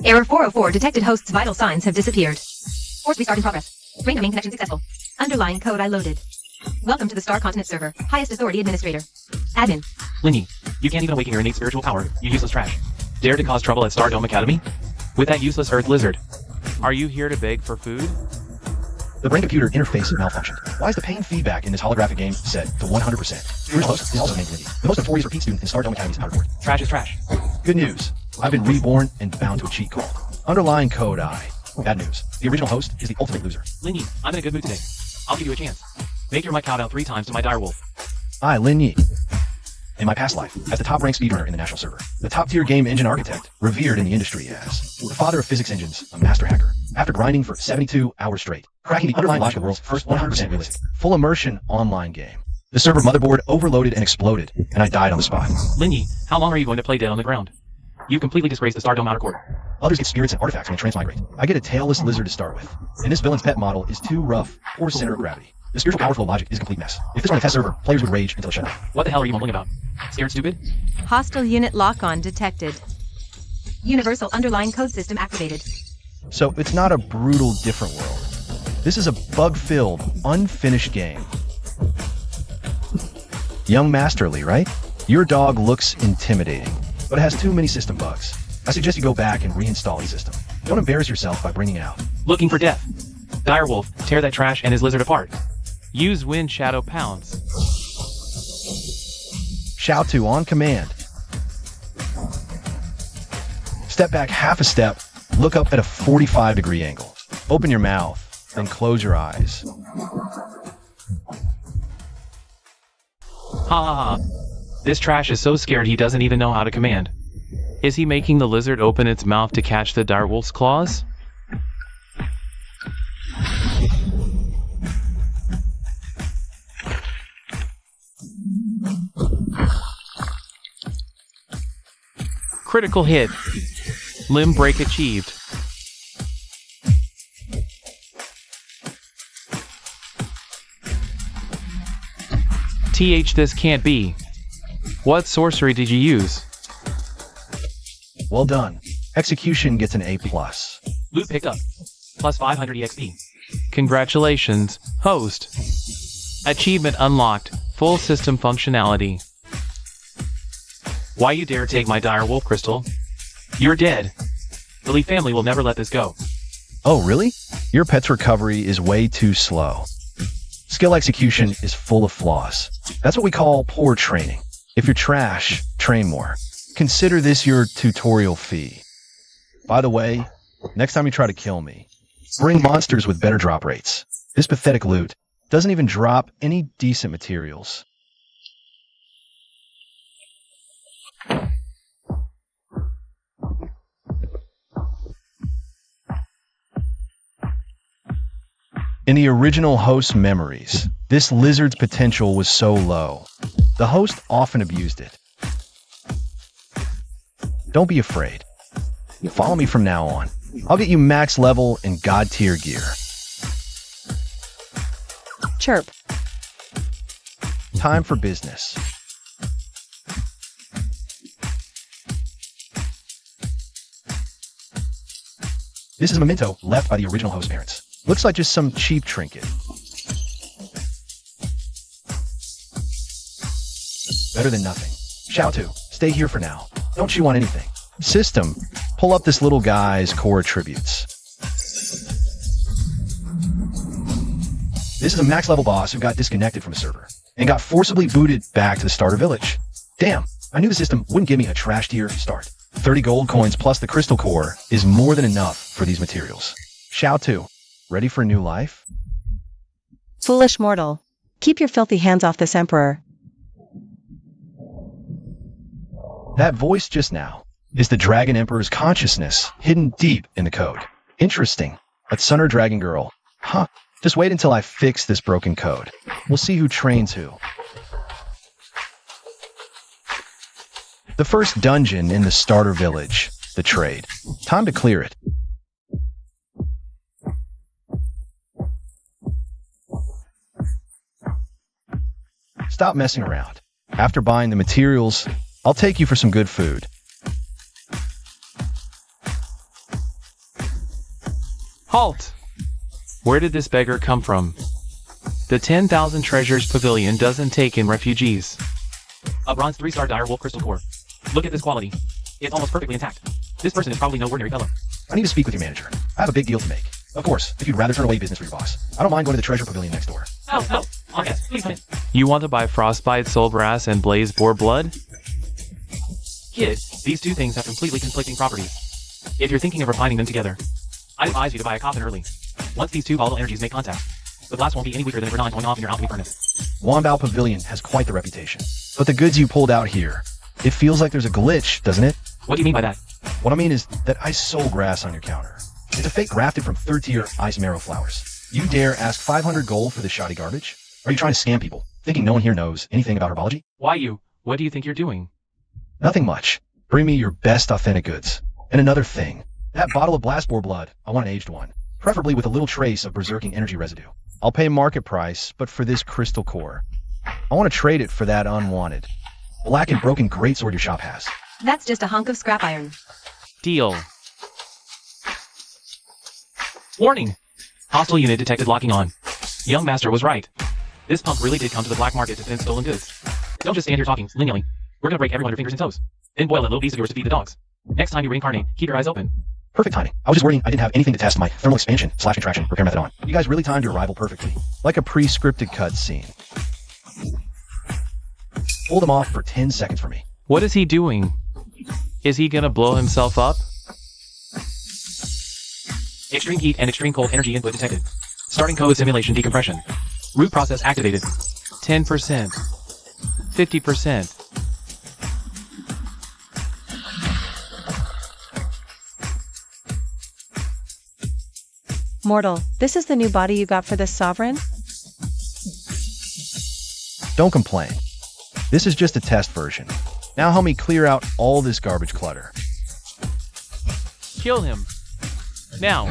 Error 404 detected. Host's vital signs have disappeared. Force restart in progress. Brain domain connection successful. Underlying code I loaded. Welcome to the Star Continent server. Highest authority administrator. Admin. Linny, you can't even awaken your innate spiritual power, you useless trash. Dare to cause trouble at Stardome Academy? With that useless Earth lizard. Are you here to beg for food? The brain-computer interface malfunctioned. Why is the pain feedback in this holographic game set to 100%? The original host is also named Lindy, the most notorious repeat student in Stardome Academy's outer court. Trash is trash. Good news. I've been reborn and bound to a cheat called underlying code I. Bad news. The original host is the ultimate loser. Linny, I'm in a good mood today. I'll give you a chance. Make your mic kowtow 3 times to my direwolf. I, Lin Yi. In my past life, as the top-ranked speedrunner in the national server, the top-tier game engine architect, revered in the industry as the father of physics engines, a master hacker. After grinding for 72 hours straight, cracking the underlying logic of the world's first 100% realistic, full immersion online game. The server motherboard overloaded and exploded, and I died on the spot. Linny, how long are you going to play dead on the ground? You completely disgraced the Stardome outer court. Others get spirits and artifacts when they transmigrate. I get a tailless lizard to start with, and this villain's pet model is too rough for center of gravity. The spiritual power flow logic is a complete mess. If this were on a test server, players would rage until it shut down. What the hell are you mumbling about? Scared stupid? Hostile unit lock-on detected. Universal underlying code system activated. So it's not a brutal, different world. This is a bug-filled, unfinished game. Young Masterly, right? Your dog looks intimidating, but it has too many system bugs. I suggest you go back and reinstall the system. Don't embarrass yourself by bringing it out. Looking for death. Direwolf, tear that trash and his lizard apart. Use Wind Shadow Pounce. Shout to on command. Step back half a step, look up at a 45-degree angle. Open your mouth, then close your eyes. Ha ha ha. This trash is so scared he doesn't even know how to command. Is he making the lizard open its mouth to catch the direwolf's claws? Critical hit. Limb break achieved. This can't be. What sorcery did you use? Well done. Execution gets an A+. Loot picked up. Plus 500 EXP. Congratulations, host. Achievement unlocked. Full system functionality. Why you dare take my direwolf crystal? You're dead. The Lee family will never let this go. Oh, really? Your pet's recovery is way too slow. Skill execution is full of flaws. That's what we call poor training. If you're trash, train more. Consider this your tutorial fee. By the way, next time you try to kill me, bring monsters with better drop rates. This pathetic loot doesn't even drop any decent materials. In the original host's memories, this lizard's potential was so low. The host often abused it. Don't be afraid. Follow me from now on. I'll get you max level and god tier gear. Chirp. Time for business. This is a memento left by the original host's parents. Looks like just some cheap trinket. Better than nothing. Shout to, stay here for now. Don't chew on anything. System, pull up this little guy's core attributes. This is a max level boss who got disconnected from a server and got forcibly booted back to the starter village. Damn, I knew the system wouldn't give me a trash tier start. 30 gold coins plus the crystal core is more than enough for these materials. Shout to, ready for a new life? Foolish mortal. Keep your filthy hands off this emperor. That voice just now is the Dragon Emperor's consciousness hidden deep in the code. Interesting. That Sun or Dragon Girl. Huh. Just wait until I fix this broken code. We'll see who trains who. The first dungeon in the starter village, the trade. Time to clear it. Stop messing around. After buying the materials, I'll take you for some good food. Halt! Where did this beggar come from? The 10,000 treasures pavilion doesn't take in refugees. A bronze 3-star dire wolf crystal core. Look at this quality. It's almost perfectly intact. This person is probably no ordinary fellow. I need to speak with your manager. I have a big deal to make. Of course, if you'd rather turn away business for your boss. I don't mind going to the treasure pavilion next door. Oh, yes, please come in. You want to buy frostbite, soul brass, and blaze boar blood? Kid, these two things have completely conflicting properties. If you're thinking of refining them together, I advise you to buy a coffin early. Once these two volatile energies make contact, the blast won't be any weaker than if we're not going off in your alchemy furnace. Wambao Pavilion has quite the reputation. But the goods you pulled out here, it feels like there's a glitch, doesn't it? What do you mean by that? What I mean is that I sold grass on your counter. It's a fake grafted from third-tier ice marrow flowers. You dare ask 500 gold for this shoddy garbage? Are you trying to scam people, thinking no one here knows anything about herbology? Why you? What do you think you're doing? Nothing much. Bring me your best authentic goods. And another thing, that bottle of blast boar blood, I want an aged one. Preferably with a little trace of berserking energy residue. I'll pay market price, but for this crystal core. I want to trade it for that unwanted black and broken greatsword your shop has. That's just a hunk of scrap iron. Deal. Warning! Hostile unit detected locking on. Young master was right. This punk really did come to the black market to spend stolen goods. Don't just stand here talking lineally. We're gonna break every one of your fingers and toes. Then boil that little beast of yours to feed the dogs. Next time you reincarnate, keep your eyes open. Perfect timing. I was just worrying I didn't have anything to test my thermal expansion / contraction repair method on. You guys really timed your arrival perfectly. Like a pre-scripted cutscene. Hold them off for 10 seconds for me. What is he doing? Is he gonna blow himself up? Extreme heat and extreme cold energy input detected. Starting code simulation decompression. Root process activated. 10%. 50%. Mortal, this is the new body you got for this sovereign? Don't complain. This is just a test version. Now help me clear out all this garbage clutter. Kill him. Now.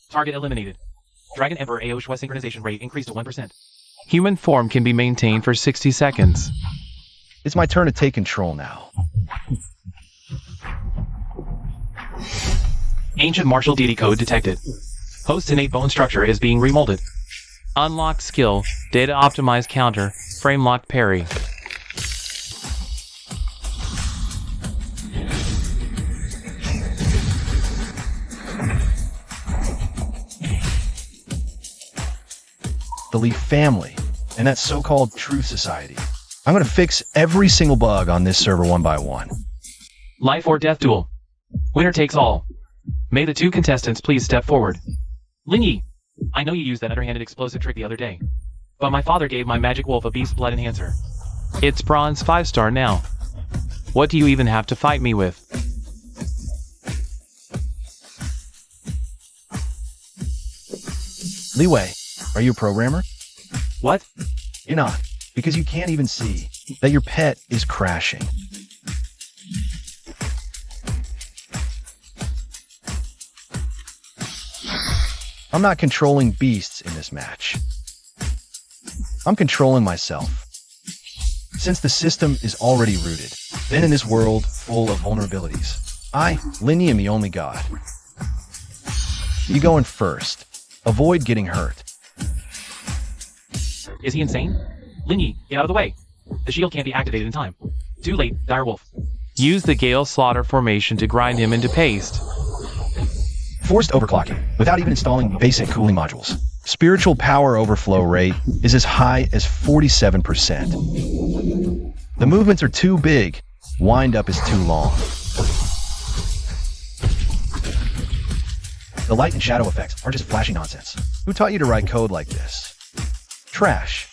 Target eliminated. Dragon Emperor Aoshua synchronization rate increased to 1%. Human form can be maintained for 60 seconds. It's my turn to take control now. Ancient martial deity code detected. Host's innate bone structure is being remolded. Unlocked skill, data optimized counter, frame locked parry. The Leaf family, and that so-called Truth Society. I'm going to fix every single bug on this server one by one. Life or death duel. Winner takes all. May the two contestants please step forward. Lingy, I know you used that underhanded explosive trick the other day, but my father gave my magic wolf a beast blood enhancer. It's bronze 5-star now. What do you even have to fight me with? Leeway, are you a programmer? What? You're not, because you can't even see that your pet is crashing. I'm not controlling beasts in this match. I'm controlling myself. Since the system is already rooted, then in this world full of vulnerabilities, I, Linny, am the only god. You go in first. Avoid getting hurt. Is he insane? Lingy, get out of the way. The shield can't be activated in time. Too late, direwolf. Use the Gale Slaughter formation to grind him into paste. Forced overclocking, without even installing basic cooling modules. Spiritual power overflow rate is as high as 47%. The movements are too big. Wind-up is too long. The light and shadow effects are just flashy nonsense. Who taught you to write code like this? Trash.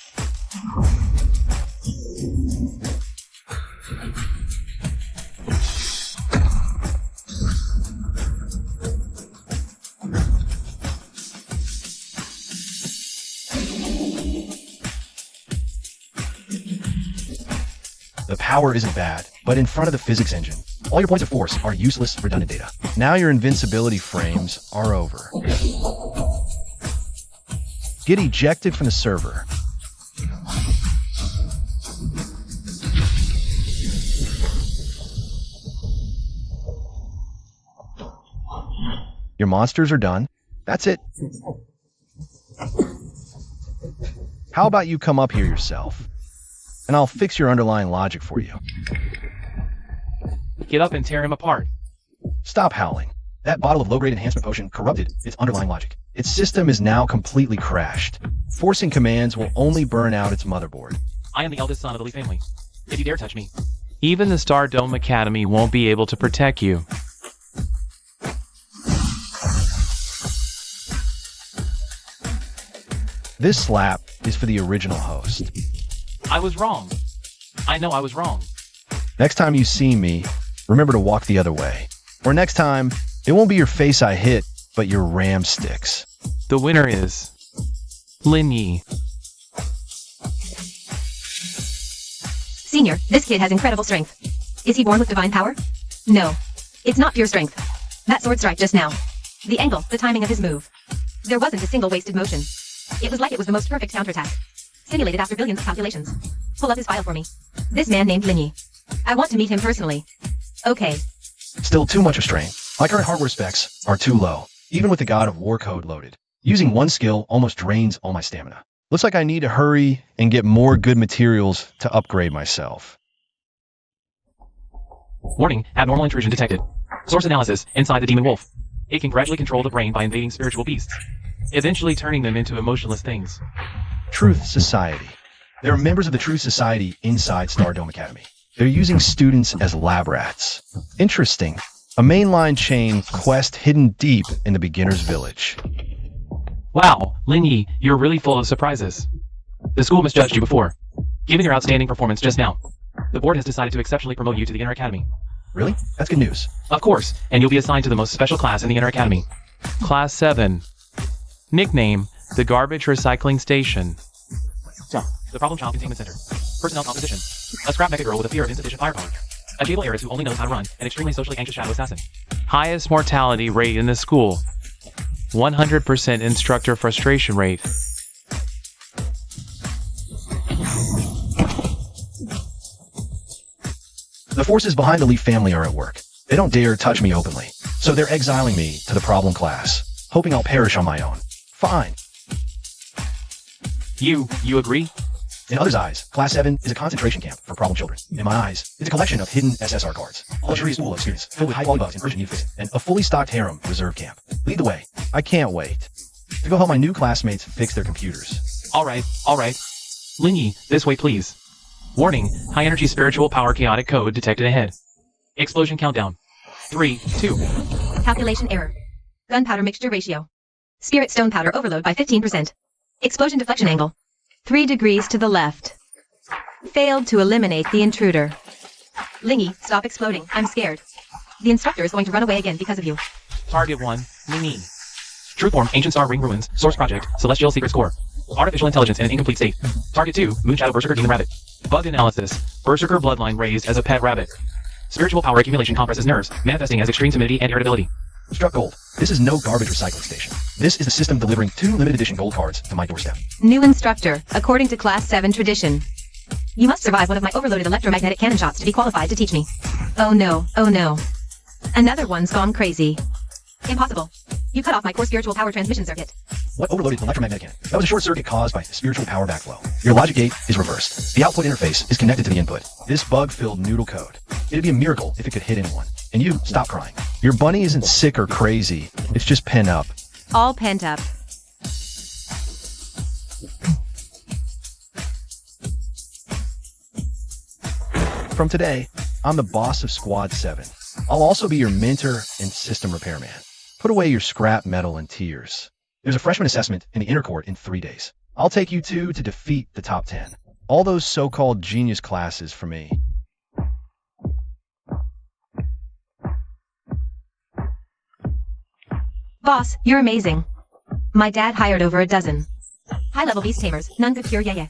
The power isn't bad, but in front of the physics engine, all your points of force are useless, redundant data. Now your invincibility frames are over. Get ejected from the server. Your monsters are done. That's it. How about you come up here yourself, and I'll fix your underlying logic for you. Get up and tear him apart. Stop howling. That bottle of low-grade enhancement potion corrupted its underlying logic. Its system is now completely crashed. Forcing commands will only burn out its motherboard. I am the eldest son of the Lee family. If you dare touch me, even the Star Dome Academy won't be able to protect you. This slap is for the original host. I was wrong. I know I was wrong. Next time you see me, remember to walk the other way. Or next time, it won't be your face I hit, but your ram sticks. The winner is Lin Yi. Senior, this kid has incredible strength. Is he born with divine power? No. It's not pure strength. That sword strike just now. The angle, the timing of his move. There wasn't a single wasted motion. It was like it was the most perfect counterattack. Simulated after billions of calculations. Pull up his file for me. This man named Lin Yi. I want to meet him personally. Okay. Still too much of strain. My current hardware specs are too low, even with the God of War code loaded. Using one skill almost drains all my stamina. Looks like I need to hurry and get more good materials to upgrade myself. Warning, abnormal intrusion detected. Source analysis, inside the demon wolf. It can gradually control the brain by invading spiritual beasts, eventually turning them into emotionless things. Truth Society. There are members of the Truth Society inside Star Dome Academy. They're using students as lab rats. Interesting. A mainline chain quest hidden deep in the beginner's village. Wow, Lin Yi, you're really full of surprises. The school misjudged you before. Given your outstanding performance just now, the board has decided to exceptionally promote you to the Inner Academy. Really? That's good news. Of course, and you'll be assigned to the most special class in the Inner Academy. Class 7. Nickname, the Garbage Recycling Station. The Problem Child Containment Center. Personnel composition. A scrap mecha girl with a fear of insufficient firepower. A Jable heiress who only knows how to run, an extremely socially anxious shadow assassin. Highest mortality rate in the school. 100% instructor frustration rate. The forces behind the Lee family are at work. They don't dare touch me openly, so they're exiling me to the problem class, hoping I'll perish on my own. Fine. You agree? In others' eyes, Class 7 is a concentration camp for problem children. In my eyes, it's a collection of hidden SSR cards, a luxurious pool of students filled with high-quality bugs in urgent need fixing, and a fully stocked harem reserve camp. Lead the way. I can't wait to go help my new classmates fix their computers. All right. Lin Yi, this way please. Warning, high-energy spiritual power chaotic code detected ahead. Explosion countdown. 3, 2. Calculation error. Gunpowder mixture ratio. Spirit stone powder overload by 15%. Explosion deflection angle. 3 degrees to the left. Failed to eliminate the intruder. Lin Yi, stop exploding. I'm scared. The instructor is going to run away again because of you. Target 1, Lin Yi. True form, Ancient Star Ring Ruins, Source Project, Celestial Secrets Core. Artificial intelligence in an incomplete state. Target 2, Moonshadow Berserker Demon Rabbit. Bug analysis, Berserker bloodline raised as a pet rabbit. Spiritual power accumulation compresses nerves, manifesting as extreme timidity and irritability. Struck gold. This is no garbage recycling station. This is the system delivering 2 limited edition gold cards to my doorstep. New instructor, according to Class 7 tradition. You must survive one of my overloaded electromagnetic cannon shots to be qualified to teach me. Oh no. Another one's gone crazy. Impossible. You cut off my core spiritual power transmission circuit. What overloaded electromagnetic cannon? That was a short circuit caused by spiritual power backflow. Your logic gate is reversed. The output interface is connected to the input. This bug-filled noodle code. It'd be a miracle if it could hit anyone. And you, stop crying. Your bunny isn't sick or crazy. It's just pent up. All pent up. From today, I'm the boss of Squad 7. I'll also be your mentor and system repairman. Put away your scrap metal and tears. There's a freshman assessment in the inner court in 3 days. I'll take you 2 to defeat the top 10. All those so-called genius classes for me. Boss, you're amazing. My dad hired over a dozen. High-level beast tamers, none could cure yeah.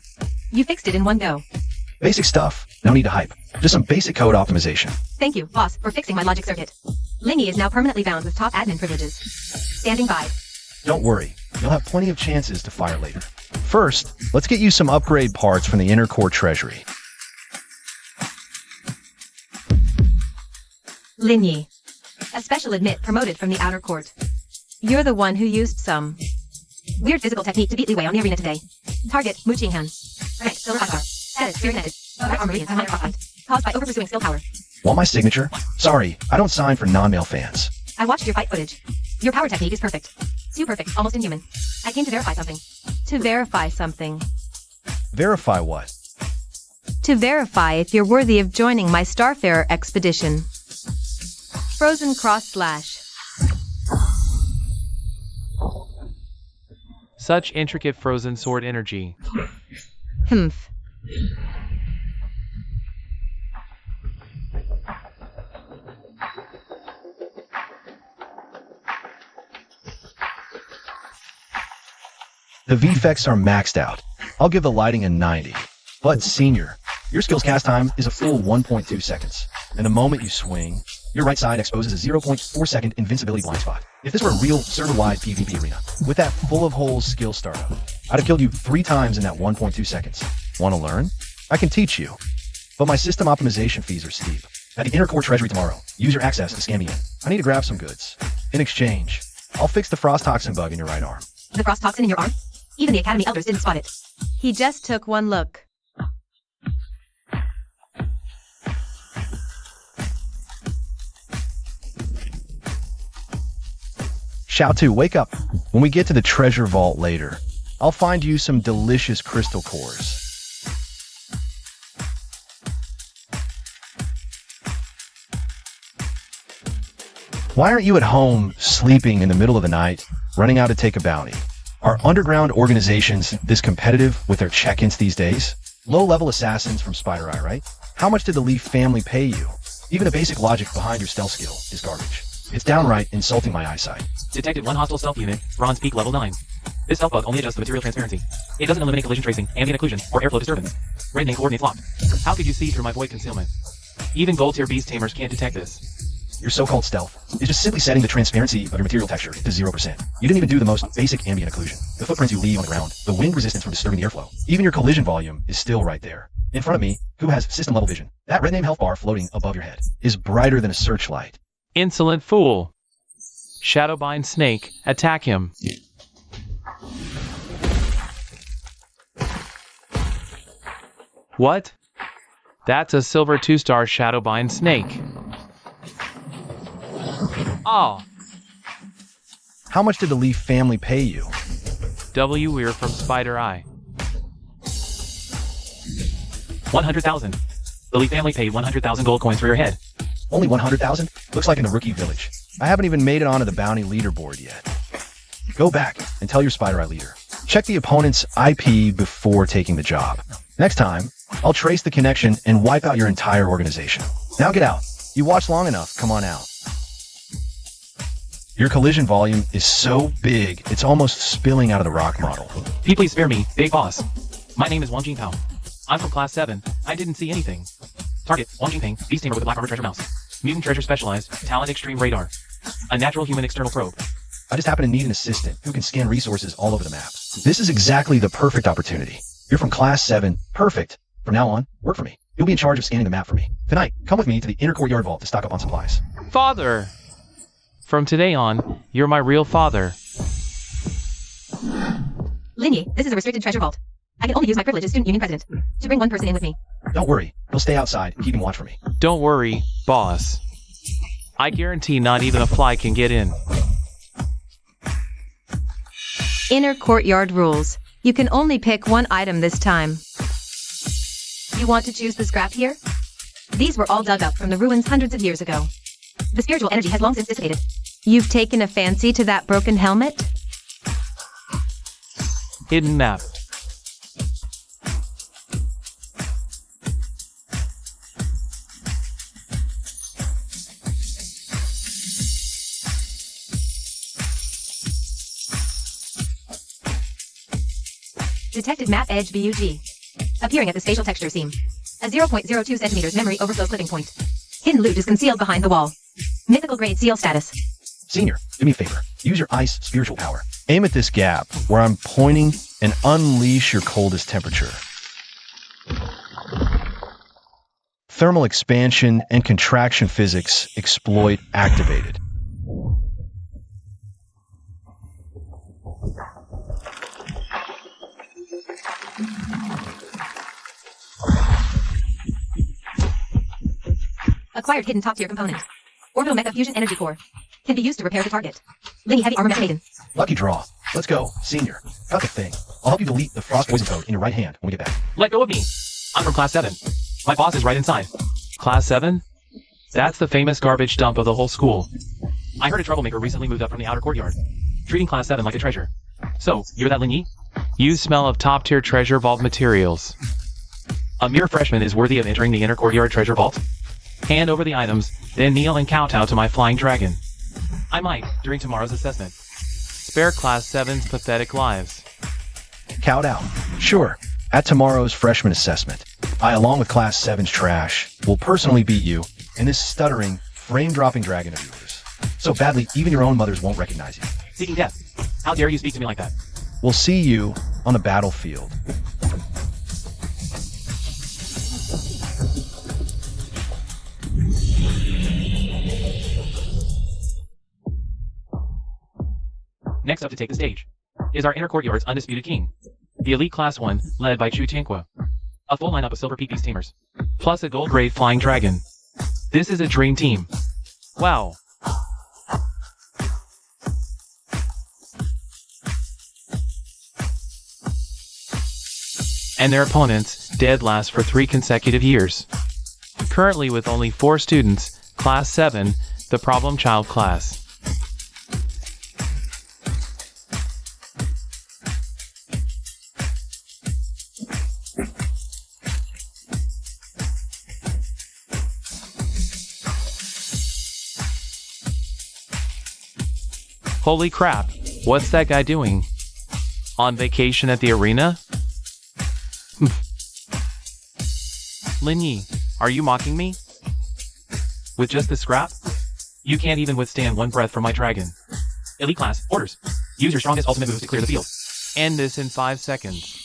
You fixed it in one go. Basic stuff. No need to hype. Just some basic code optimization. Thank you, boss, for fixing my logic circuit. Lingy is now permanently bound with top admin privileges. Standing by. Don't worry. You'll have plenty of chances to fire later. First, let's get you some upgrade parts from the inner core treasury. Lingy. A special admit promoted from the outer court. You're the one who used some. Weird physical technique to beat Li Wei on the arena today. Target, Mu Qinghan. Rank, Silver Hot Bar. Status, Spirit Netted. Right arm Meridian, minor crossbind. Caused by over-pursuing skill power. Want my signature? Sorry, I don't sign for non-male fans. I watched your fight footage. Your power technique is perfect. Too perfect, almost inhuman. I came to verify something. To verify something. Verify what? To verify if you're worthy of joining my Starfarer expedition. Frozen cross / Such intricate frozen sword energy. Humph. The VFX are maxed out. I'll give the lighting a 90. But senior, your skill's cast time is a full 1.2 seconds. And the moment you swing, your right side exposes a 0.4 second invincibility blind spot. If this were a real server-wide PvP arena, with that full of holes skill startup, I'd have killed you 3 times in that 1.2 seconds. Want to learn? I can teach you. But my system optimization fees are steep. At the inner core treasury tomorrow, use your access to scan me in. I need to grab some goods. In exchange, I'll fix the frost toxin bug in your right arm. The frost toxin in your arm? Even the Academy elders didn't spot it. He just took one look. Xiao-Tu, wake up. When we get to the treasure vault later, I'll find you some delicious crystal cores. Why aren't you at home, sleeping in the middle of the night, running out to take a bounty? Are underground organizations this competitive with their check-ins these days? Low-level assassins from Spider Eye, right? How much did the Leaf family pay you? Even the basic logic behind your stealth skill is garbage. It's downright insulting my eyesight. Detected one hostile stealth unit, bronze peak level 9. This stealth bug only adjusts the material transparency. It doesn't eliminate collision tracing, ambient occlusion, or airflow disturbance. Red name coordinates locked. How could you see through my void concealment? Even gold tier beast tamers can't detect this. Your so-called stealth is just simply setting the transparency of your material texture to 0%. You didn't even do the most basic ambient occlusion. The footprints you leave on the ground, the wind resistance from disturbing the airflow. Even your collision volume is still right there. In front of me, who has system-level vision. That red name health bar floating above your head is brighter than a searchlight. Insolent fool. Shadowbind Snake, attack him. What? That's a silver 2-star Shadowbind Snake. Oh. How much did the Leaf family pay you? W. Weir from Spider Eye. 100,000. The Leaf family paid 100,000 gold coins for your head. Only 100,000? Looks like in the rookie village. I haven't even made it onto the bounty leaderboard yet. Go back and tell your Spider Eye leader. Check the opponent's IP before taking the job. Next time, I'll trace the connection and wipe out your entire organization. Now get out. You watched long enough, come on out. Your collision volume is so big, it's almost spilling out of the rock model. Please spare me, big boss. My name is Wang Jingpao. I'm from class 7. I didn't see anything. Target, Wang Jingping, beast tamer with a black armor treasure mouse. Mutant treasure specialized, talent extreme radar. A natural human external probe. I just happen to need an assistant who can scan resources all over the map. This is exactly the perfect opportunity. You're from class 7. Perfect. From now on, work for me. You'll be in charge of scanning the map for me. Tonight, come with me to the inner courtyard vault to stock up on supplies. Father! From today on, you're my real father. Lingy, this is a restricted treasure vault. I can only use my privilege as student union president to bring one person in with me. Don't worry. He'll stay outside, keeping watch for me. Don't worry, boss. I guarantee not even a fly can get in. Inner courtyard rules. You can only pick one item this time. You want to choose the scrap here? These were all dug up from the ruins hundreds of years ago. The spiritual energy has long since dissipated. You've taken a fancy to that broken helmet? Hidden map. Detected map edge BUG. Appearing at the spatial texture seam. A 0.02 centimeters memory overflow clipping point. Hidden loot is concealed behind the wall. Mythical grade seal status. Senior, do me a favor. Use your ice spiritual power. Aim at this gap where I'm pointing and unleash your coldest temperature. Thermal expansion and contraction physics exploit activated. Acquired hidden top tier component. Orbital Mecha Fusion Energy Core. Can be used to repair the target. Linny Heavy Armor Mecha Maiden. Lucky draw. Let's go, Senior. Got the thing. I'll help you delete the frost poison code in your right hand when we get back. Let go of me. I'm from Class 7. My boss is right inside. Class 7? That's the famous garbage dump of the whole school. I heard a troublemaker recently moved up from the outer courtyard, treating Class 7 like a treasure. So, you're that Linny? You smell of top-tier treasure vault materials. A mere freshman is worthy of entering the inner courtyard treasure vault? Hand over the items, then kneel and kowtow to my flying dragon. I might, during tomorrow's assessment. Spare Class 7's pathetic lives. Kowtow. Sure. At tomorrow's freshman assessment, I, along with Class 7's trash, will personally beat you and this stuttering, frame-dropping dragon of yours. So badly, even your own mothers won't recognize you. Seeking death. How dare you speak to me like that? We'll see you on the battlefield. Next up to take the stage is our inner courtyard's undisputed king, the elite Class 1, led by Chu Tianqua. A full lineup of silver peak beast tamers, plus a gold grade flying dragon. This is a dream team. Wow. And their opponents, dead last for 3 consecutive years. Currently with only 4 students, Class 7, the problem child class. Holy crap, what's that guy doing? On vacation at the arena? Linyi, are you mocking me? With just this scrap? You can't even withstand one breath from my dragon. Elite class, orders. Use your strongest ultimate moves to clear the field. End this in 5 seconds.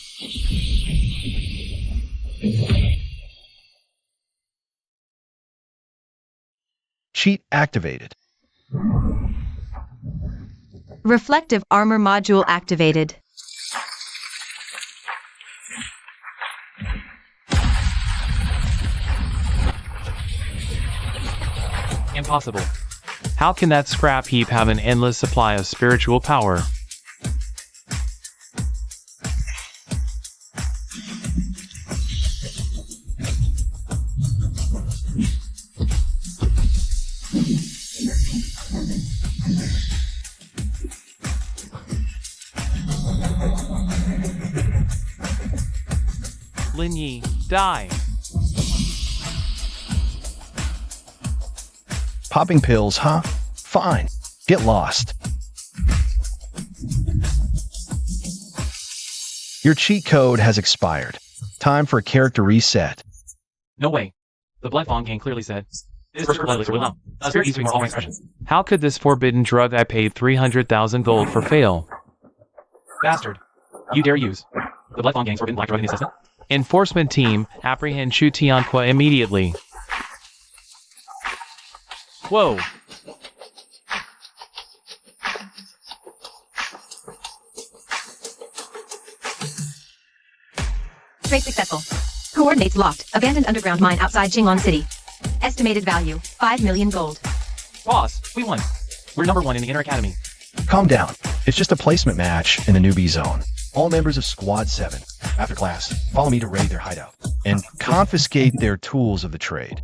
Cheat activated. Reflective armor module activated. Impossible. How can that scrap heap have an endless supply of spiritual power? Linyi, die. Popping pills, huh? Fine. Get lost. Your cheat code has expired. Time for a character reset. No way. The Blood Fong gang clearly said, this first blood elixir will allow a spirit needs to ignore all my expressions. How could this forbidden drug I paid 300,000 gold for fail? Bastard. You dare use the Blood Fong gang's forbidden black drug in the assessment? Enforcement team, apprehend Chu Tianqua immediately. Whoa. Trace successful. Coordinates locked. Abandoned underground mine outside Qinglong City. Estimated value, 5 million gold. Boss, we won. We're number 1 in the Inner Academy. Calm down. It's just a placement match in the newbie zone. All members of Squad 7, after class, follow me to raid their hideout and confiscate their tools of the trade.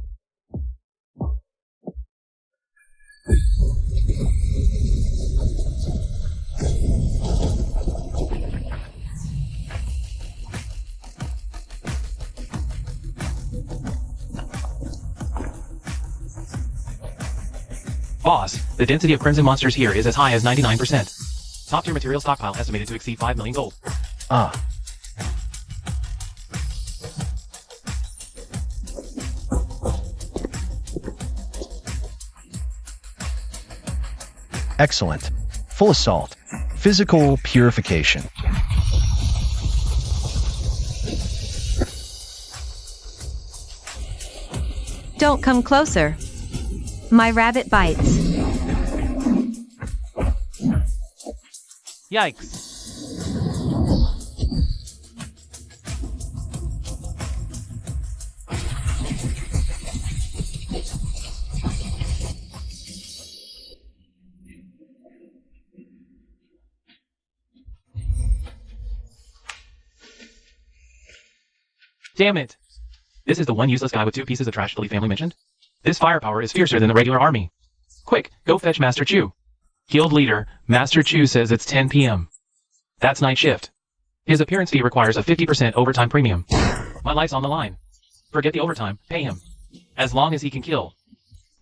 Boss, the density of crimson monsters here is as high as 99%. Top tier material stockpile estimated to exceed 5 million gold. Excellent. Full assault. Physical purification. Don't come closer. My rabbit bites. Yikes. Damn it! This is the one useless guy with 2 pieces of trash to leave family mentioned? This firepower is fiercer than the regular army. Quick, go fetch Master Chu. Guild leader, Master Chu says it's 10 p.m. That's night shift. His appearance fee requires a 50% overtime premium. My life's on the line. Forget the overtime, pay him. As long as he can kill.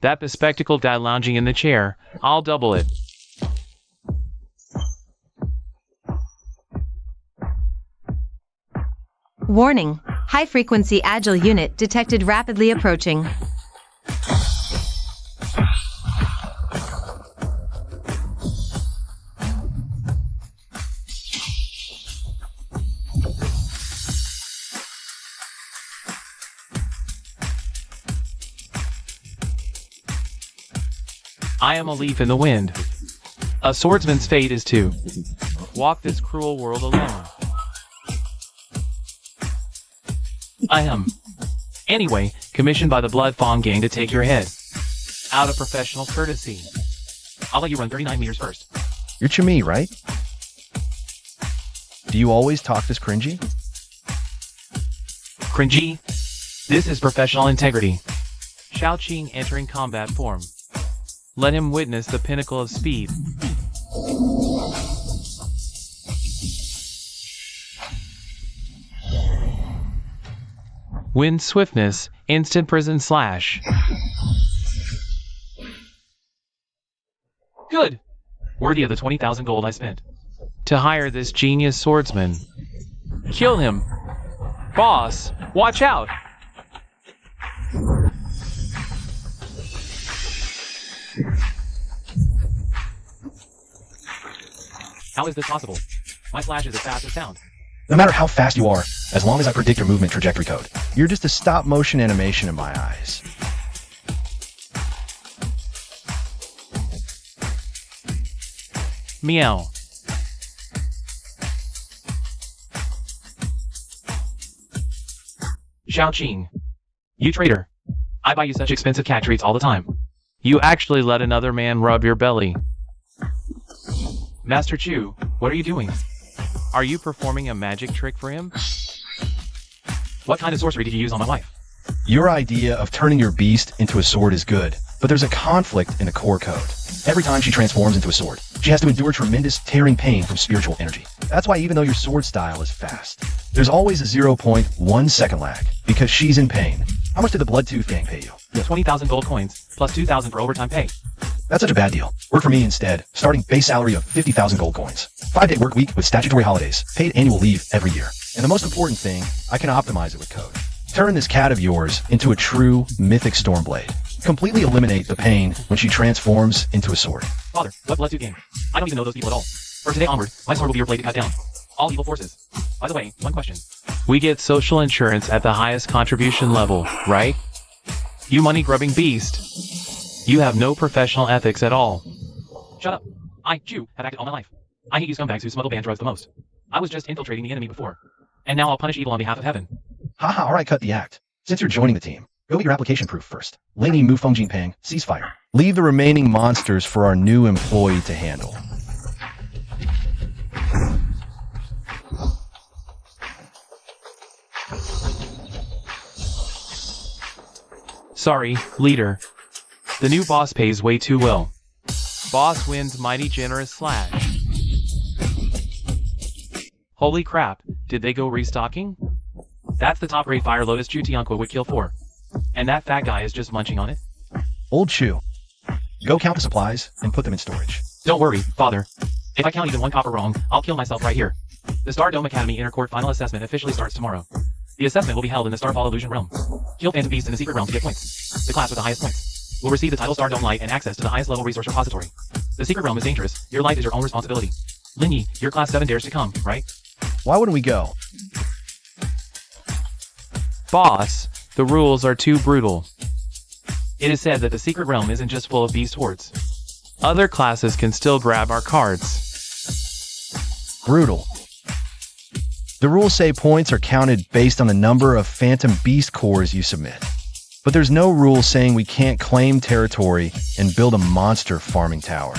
That bespectacled guy lounging in the chair, I'll double it. Warning. High-frequency agile unit detected rapidly approaching. I am a leaf in the wind. A swordsman's fate is to walk this cruel world alone. I am. Anyway, commissioned by the Blood Fawn Gang to take your head. Out of professional courtesy. I'll let you run 39 meters first. You're Chimmy, right? Do you always talk this cringy? Cringy? This is professional integrity. Shao Qing entering combat form. Let him witness the pinnacle of speed. Wind swiftness, instant prison slash. Good! Worthy of the 20,000 gold I spent. To hire this genius swordsman. Kill him! Boss, watch out! How is this possible? My slash is as fast as sound. No matter how fast you are, as long as I predict your movement trajectory code, you're just a stop-motion animation in my eyes. Meow. Shao Qing. You traitor. I buy you such expensive cat treats all the time. You actually let another man rub your belly. Master Chu, what are you doing? Are you performing a magic trick for him? What kind of sorcery did you use on my wife? Your idea of turning your beast into a sword is good, but there's a conflict in the core code. Every time she transforms into a sword, she has to endure tremendous tearing pain from spiritual energy. That's why even though your sword style is fast, there's always a 0.1 second lag, because she's in pain. How much did the Bloodtooth Gang pay you? 20,000 gold coins, plus 2,000 for overtime pay. That's such a bad deal. Work for me instead, starting base salary of 50,000 gold coins. 5-day work week with statutory holidays, paid annual leave every year. And the most important thing, I can optimize it with code. Turn this cat of yours into a true Mythic Stormblade. Completely eliminate the pain when she transforms into a sword. Father, what Bloodtooth Gang? I don't even know those people at all. From today onward, my sword will be your blade to cut down all evil forces. By the way, one question. We get social insurance at the highest contribution level, right? You money-grubbing beast. You have no professional ethics at all. Shut up. I, Chu, have acted all my life. I hate you scumbags who smuggle banned drugs the most. I was just infiltrating the enemy before. And now I'll punish evil on behalf of heaven. Haha, alright, cut the act. Since you're joining the team, go get your application proof first. Laney Mu Feng Pang, ceasefire. Leave the remaining monsters for our new employee to handle. Sorry, leader. The new boss pays way too well. Boss wins mighty generous slash. Holy crap, did they go restocking? That's the top grade Fire Lotus Chu Tianqua would kill for. And that fat guy is just munching on it? Old Chu, go count the supplies and put them in storage. Don't worry, father. If I count even one copper wrong, I'll kill myself right here. The Star Dome Academy Intercourt Final Assessment officially starts tomorrow. The assessment will be held in the Starfall Illusion Realm. Kill Phantom Beasts in the Secret Realm to get points. The class with the highest points will receive the title Star Dome Light and access to the highest level resource repository. The secret realm is dangerous. Your life is your own responsibility. Linyi, your class 7 dares to come, right? Why wouldn't we go? Boss, the rules are too brutal. It is said that the secret realm isn't just full of beast hordes. Other classes can still grab our cards. Brutal. The rules say points are counted based on the number of phantom beast cores you submit. But there's no rule saying we can't claim territory and build a monster farming tower.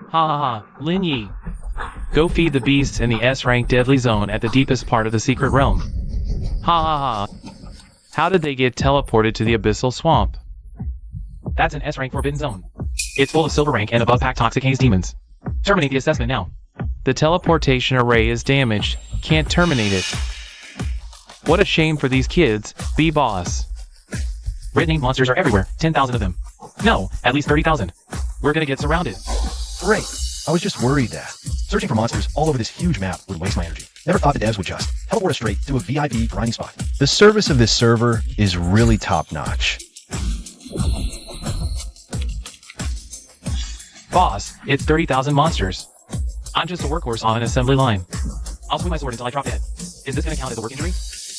Ha ha ha, Linyi. Go feed the beasts in the S-rank deadly zone at the deepest part of the secret realm. Ha ha ha. How did they get teleported to the abyssal swamp? That's an S-rank forbidden zone. It's full of silver rank and above pack toxic haze demons. Terminate the assessment now. The teleportation array is damaged. Can't terminate it. What a shame for these kids. Be boss. Red named monsters are everywhere. 10,000 of them. No, at least 30,000. We're gonna get surrounded. Great. I was just worried that searching for monsters all over this huge map would waste my energy. Never thought the devs would just teleport us straight to a VIP grinding spot. The service of this server is really top-notch. Boss, it's 30,000 monsters. I'm just a workhorse on an assembly line. I'll swing my sword until I drop dead. Is this gonna count as a work injury?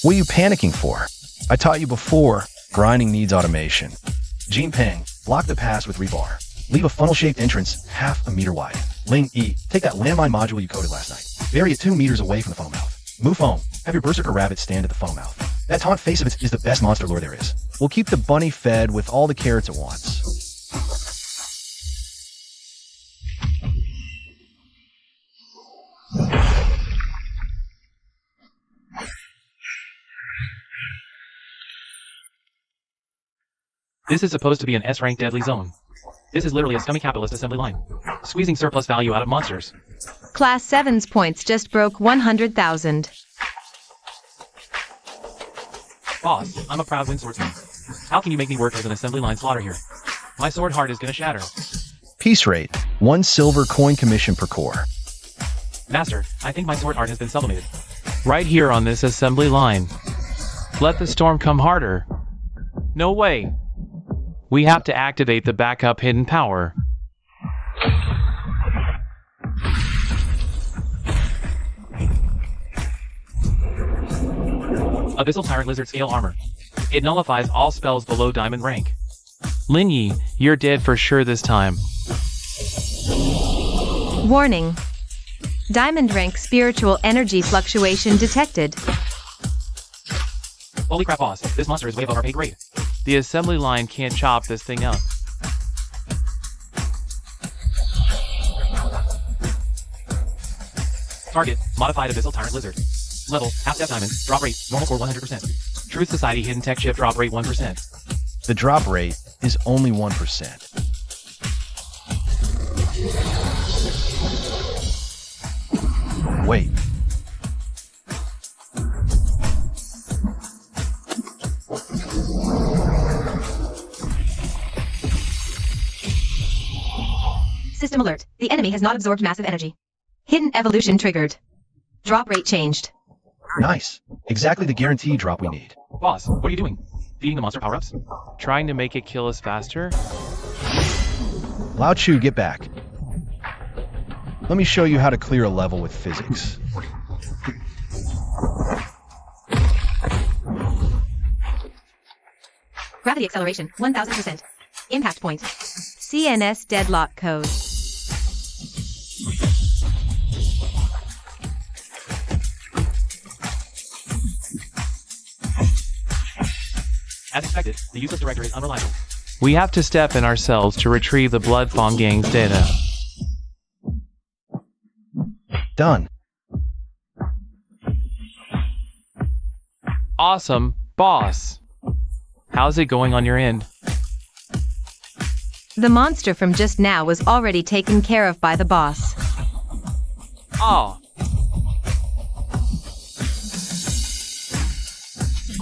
What are you panicking for? I taught you before, grinding needs automation. Gene Peng, block the pass with rebar. Leave a funnel-shaped entrance half a meter wide. Ling E, take that landmine module you coded last night. Bury it 2 meters away from the funnel mouth. Move home. Have your berserker rabbit stand at the funnel mouth. That taunt face of it is the best monster lore there is. We'll keep the bunny fed with all the carrots it wants. This is supposed to be an S-rank deadly zone. This is literally a scummy capitalist assembly line. Squeezing surplus value out of monsters. Class 7's points just broke 100,000. Boss, I'm a proud wind swordsman. How can you make me work as an assembly line slaughter here? My sword heart is gonna shatter. Piece rate, 1 silver coin commission per core. Master, I think my sword art has been sublimated. Right here on this assembly line. Let the storm come harder. No way. We have to activate the backup hidden power. Abyssal Tyrant Lizard Scale Armor. It nullifies all spells below diamond rank. Linyi, you're dead for sure this time. Warning. Diamond rank spiritual energy fluctuation detected. Holy crap, boss. This monster is way above our pay grade. The assembly line can't chop this thing up. Target, modified Abyssal Tyrant Lizard. Level, half-step diamond, drop rate, normal core 100%. Truth Society hidden tech chip drop rate 1%. The drop rate is only 1%. Wait. System alert. The enemy has not absorbed massive energy. Hidden evolution triggered. Drop rate changed. Nice. Exactly the guaranteed drop we need. Boss, what are you doing? Feeding the monster power-ups? Trying to make it kill us faster? Lao Chu, get back. Let me show you how to clear a level with physics. Gravity acceleration, 1000%. Impact point. CNS deadlock code. As expected, the useless director is unreliable. We have to step in ourselves to retrieve the Blood Fawn Gang's data. Done. Awesome, boss. How's it going on your end? The monster from just now was already taken care of by the boss. Oh,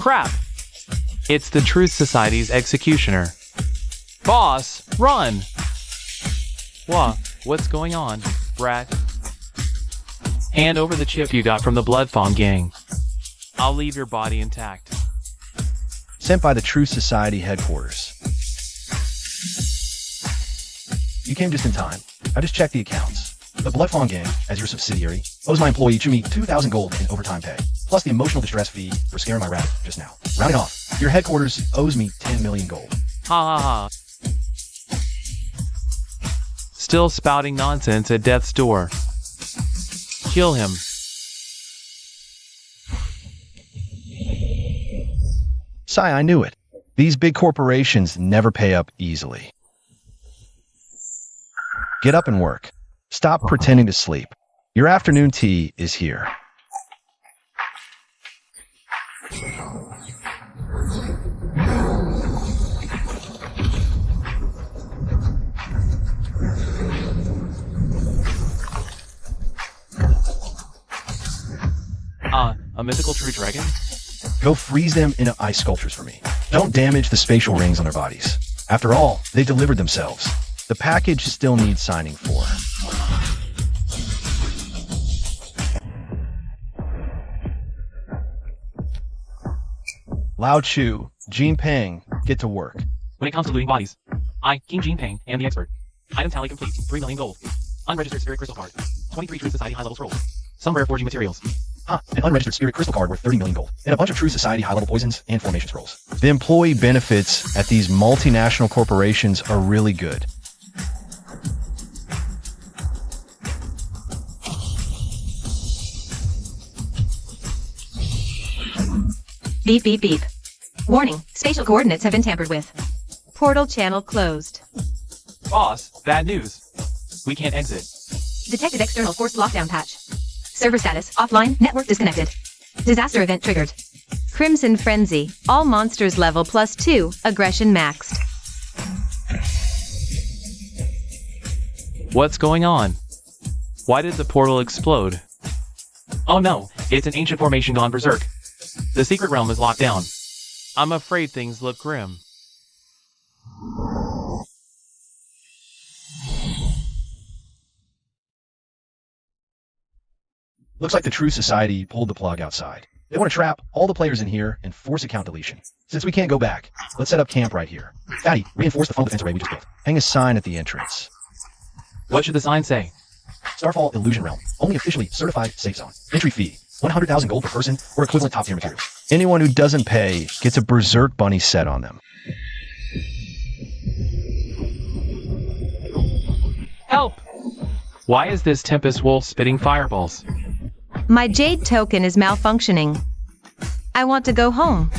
Crap! It's the Truth Society's executioner. Boss, run! What's going on, brat? Hand over the chip you got from the Blood Fawn gang. I'll leave your body intact. Sent by the Truth Society headquarters. You came just in time. I just checked the accounts. The Blood Fawn gang, as your subsidiary, owes my employee Chumi 2,000 gold in overtime pay, plus the emotional distress fee for scaring my rabbit just now. Rounding off, your headquarters owes me 10 million gold. Ha ha ha. Still spouting nonsense at death's door. Kill him. Sai, I knew it. These big corporations never pay up easily. Get up and work. Stop pretending to sleep. Your afternoon tea is here. A mythical true dragon? Go freeze them into ice sculptures for me. Don't damage the spatial rings on their bodies. After all, they delivered themselves. The package still needs signing for. Lao Chu, Jean Peng, get to work. When it comes to looting bodies, I, King Jean Peng, am the expert. Item tally complete, 3 million gold. Unregistered spirit crystal card, 23 Truth Society high-level scrolls. Some rare forging materials. An unregistered spirit crystal card worth 30 million gold, and a bunch of True Society high-level poisons and formation scrolls. The employee benefits at these multinational corporations are really good. Beep beep beep. Warning, spatial coordinates have been tampered with. Portal channel closed. Boss, bad news. We can't exit. Detected external forced lockdown patch. Server status, offline, network disconnected. Disaster event triggered. Crimson Frenzy. All monsters level +2, aggression maxed. What's going on? Why did the portal explode? Oh no, it's an ancient formation gone berserk. The secret realm is locked down. I'm afraid things look grim. Looks like the True Society pulled the plug outside. They want to trap all the players in here and force account deletion. Since we can't go back, let's set up camp right here. Fatty, reinforce the phone defense array we just built. Hang a sign at the entrance. What should the sign say? Starfall Illusion Realm. Only officially certified safe zone. Entry fee, 100,000 gold per person or equivalent top tier materials. Anyone who doesn't pay gets a Berserk Bunny set on them. Help! Why is this Tempest Wolf spitting fireballs? My Jade token is malfunctioning. I want to go home.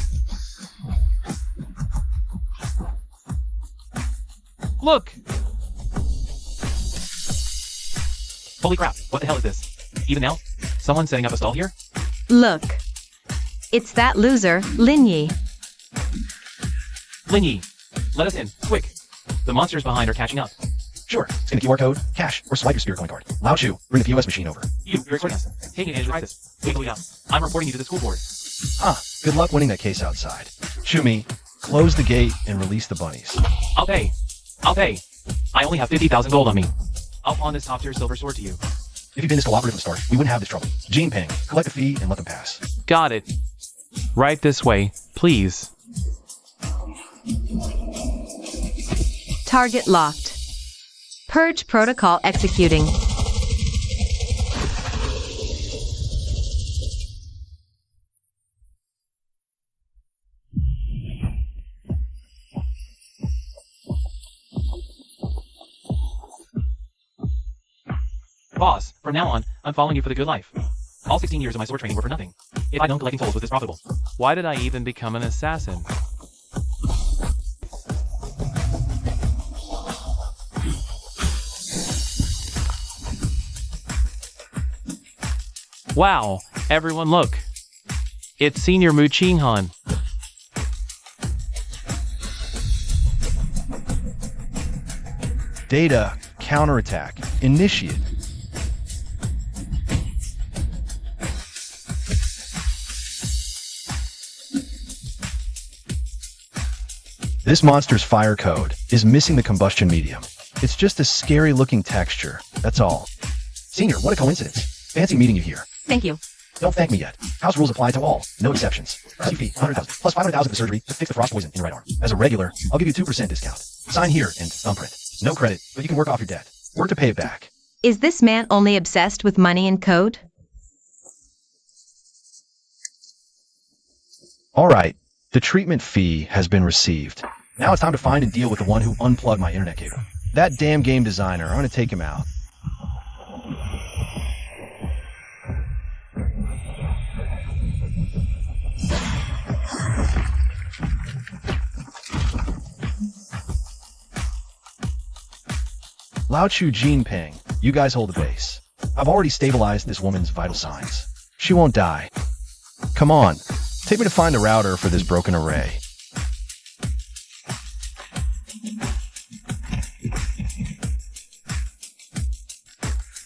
Look! Holy crap, what the hell is this? Even now? Someone setting up a stall here? Look. It's that loser, Linyi. Linyi, let us in, quick. The monsters behind are catching up. Sure, scan the QR code, cash, or swipe your spirit coin card. Lao Chu, bring the POS machine over. You're extorting us. Take advantage of this. Wait up. I'm reporting you to the school board. Good luck winning that case outside. Shumi, close the gate and release the bunnies. I'll pay. I only have 50,000 gold on me. I'll pawn this top tier silver sword to you. If you'd been this cooperative from the start, we wouldn't have this trouble. Jean Peng, collect the fee and let them pass. Got it. Right this way, please. Target locked. Purge protocol executing. Boss, from now on, I'm following you for the good life. All 16 years of my sword training were for nothing. If I'd known collecting souls was this profitable. Why did I even become an assassin? Wow, everyone look. It's Senior Mu Ching-han. Data, counterattack, initiate. This monster's fire code is missing the combustion medium. It's just a scary-looking texture, that's all. Senior, what a coincidence. Fancy meeting you here. Thank you. Don't thank me yet. House rules apply to all, no exceptions. CP, 100,000, plus 500,000 for surgery to fix the frost poison in your right arm. As a regular, I'll give you 2% discount. Sign here and thumbprint. No credit, but you can work off your debt. Work to pay it back. Is this man only obsessed with money and code? Alright, the treatment fee has been received. Now it's time to find and deal with the one who unplugged my internet cable. That damn game designer, I'm gonna take him out. Lao Chu Jinping, you guys hold the base. I've already stabilized this woman's vital signs. She won't die. Come on, take me to find the router for this broken array.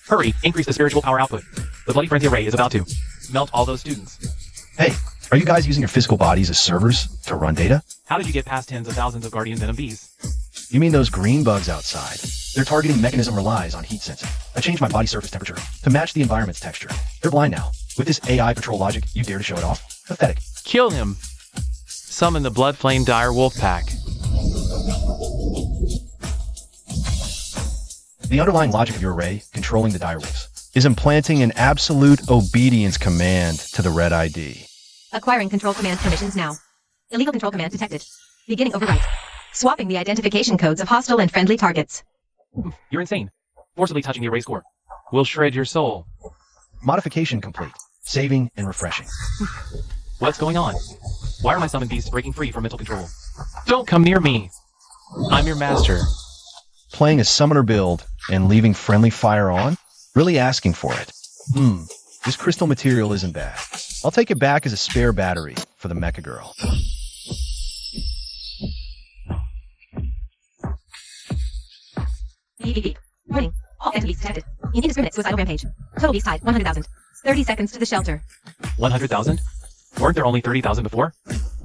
Hurry, increase the spiritual power output. The Bloody Frenzy array is about to melt all those students. Hey, are you guys using your physical bodies as servers to run data? How did you get past tens of thousands of guardians and MBs? You mean those green bugs outside? Their targeting mechanism relies on heat sensing. I changed my body surface temperature to match the environment's texture. They're blind now. With this AI patrol logic, you dare to show it off? Pathetic. Kill him. Summon the Blood Flame Dire Wolf Pack. The underlying logic of your array, controlling the direwolves, is implanting an absolute obedience command to the red ID. Acquiring control command permissions now. Illegal control command detected. Beginning overwrite. Swapping the identification codes of hostile and friendly targets. You're insane. Forcibly touching the array score will shred your soul. Modification complete. Saving and refreshing. What's going on? Why are my summon beasts breaking free from mental control? Don't come near me. I'm your master. Playing a summoner build and leaving friendly fire on? Really asking for it. This crystal material isn't bad. I'll take it back as a spare battery for the mecha girl. Warning. All phantom beasts detected. Indiscriminate suicidal rampage. Total beast tide, 100,000. 30 seconds to the shelter. 100,000? Weren't there only 30,000 before?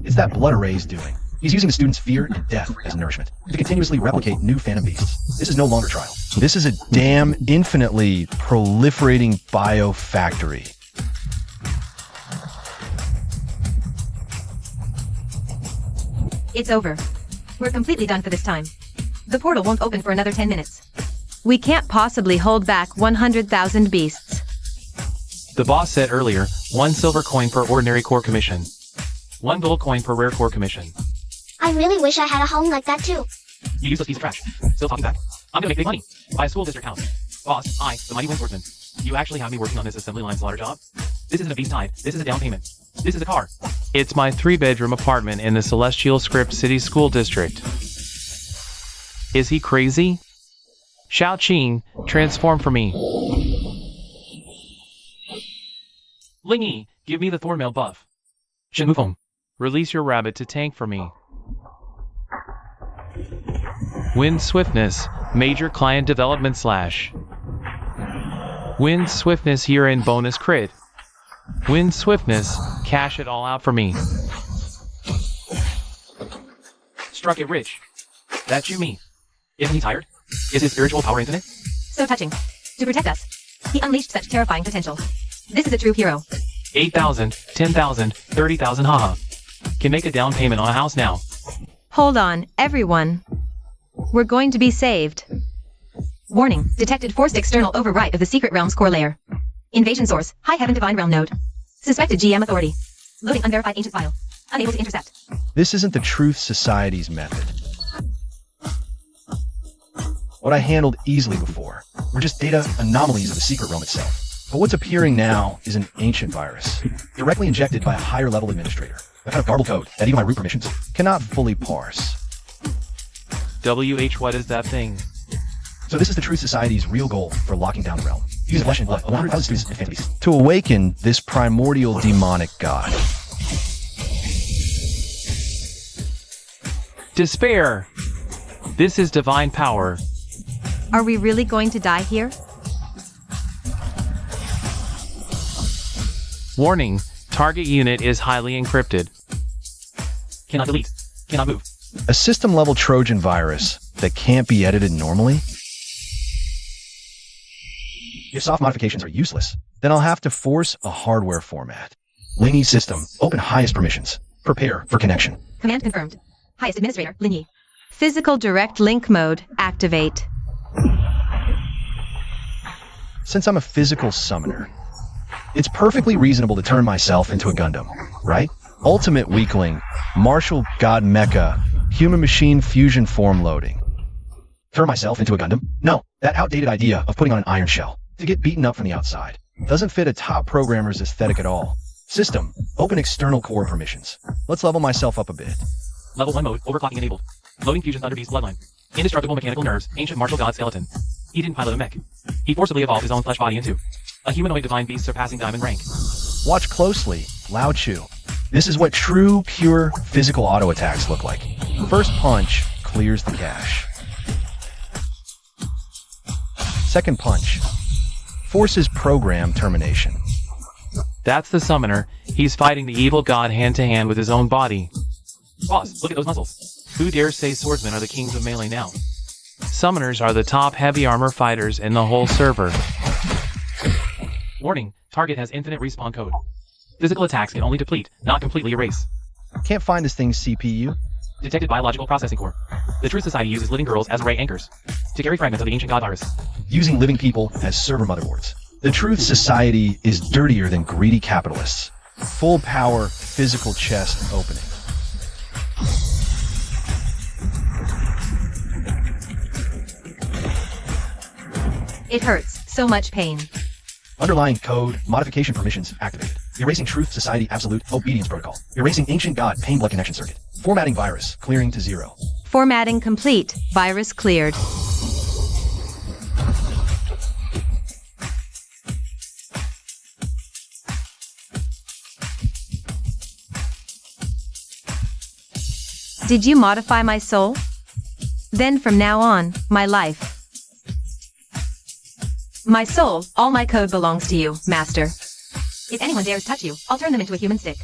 It's that blood array's doing. He's using the student's fear and death as nourishment to continuously replicate new phantom beasts. This is no longer trial. This is a damn infinitely proliferating biofactory. It's over. We're completely done for this time. The portal won't open for another 10 minutes. We can't possibly hold back 100,000 beasts. The boss said earlier, 1 silver coin per ordinary core commission. 1 gold coin per rare core commission. I really wish I had a home like that too. You useless piece of trash. Still talking back? I'm gonna make big money. Buy a school district house. Boss, I, the mighty wind swordsman. You actually have me working on this assembly line slaughter job? This isn't a beast tide. This is a down payment. This is a car. It's my 3-bedroom apartment in the Celestial Script City School District. Is he crazy? Shao Qing, transform for me. Lingy, give me the Thornmail buff. Shenmufeng, release your rabbit to tank for me. Wind Swiftness, Major Client Development / Wind Swiftness here in bonus crit. Wind Swiftness, cash it all out for me. Struck it rich. That's you me. Isn't he tired? Is his spiritual power infinite? So touching. To protect us. He unleashed such terrifying potential. This is a true hero. 8,000, 10,000, 30,000 haha. Can make a down payment on a house now. Hold on, everyone. We're going to be saved. Warning. Detected forced external overwrite of the Secret Realm's core layer. Invasion source. High Heaven Divine Realm node. Suspected GM authority. Loading unverified ancient file. Unable to intercept. This isn't the Truth Society's method. What I handled easily before were just data anomalies of the Secret Realm itself. But what's appearing now is an ancient virus, directly injected by a higher level administrator. A kind of garbled code that even my root permissions cannot fully parse. What is that thing? So this is the Truth Society's real goal for locking down the realm. Use flesh and blood of 100,000 students and families to awaken this primordial demonic god. Despair! This is divine power. Are we really going to die here? Warning, target unit is highly encrypted. Cannot delete. Cannot move. A system-level Trojan virus that can't be edited normally? If soft modifications are useless, then I'll have to force a hardware format. Lingy system, open highest permissions. Prepare for connection. Command confirmed. Highest administrator, Lingy. Physical direct link mode, activate. Since I'm a physical summoner, it's perfectly reasonable to turn myself into a Gundam, right? Ultimate weakling, martial god mecha, human-machine fusion form loading. Turn myself into a Gundam? No, that outdated idea of putting on an iron shell to get beaten up from the outside doesn't fit a top programmer's aesthetic at all. System, open external core permissions. Let's level myself up a bit. Level 1 mode, overclocking enabled. Loading Fusion Thunder Beast Bloodline. Indestructible mechanical nerves, ancient martial god skeleton. He didn't pilot a mech. He forcibly evolved his own flesh body into a humanoid divine beast surpassing diamond rank. Watch closely, Lao Chu. This is what true, pure, physical auto attacks look like. First punch clears the cache. Second punch forces program termination. That's the summoner. He's fighting the evil god hand-to-hand with his own body. Boss, look at those muscles. Who dares say swordsmen are the kings of melee now? Summoners are the top heavy armor fighters in the whole server. Warning, target has infinite respawn code. Physical attacks can only deplete, not completely erase. Can't find this thing's CPU? Detected biological processing core. The Truth Society uses living girls as array anchors to carry fragments of the ancient god virus. Using living people as server motherboards. The Truth Society is dirtier than greedy capitalists. Full power, physical chest opening. It hurts. So much pain. Underlying code, modification permissions activated. Erasing Truth Society Absolute Obedience Protocol. Erasing Ancient God Pain Blood Connection Circuit. Formatting virus, clearing to 0. Formatting complete. Virus cleared. Did you modify my soul? Then from now on, my life. My soul, all my code belongs to you, Master. If anyone dares touch you, I'll turn them into a human stick.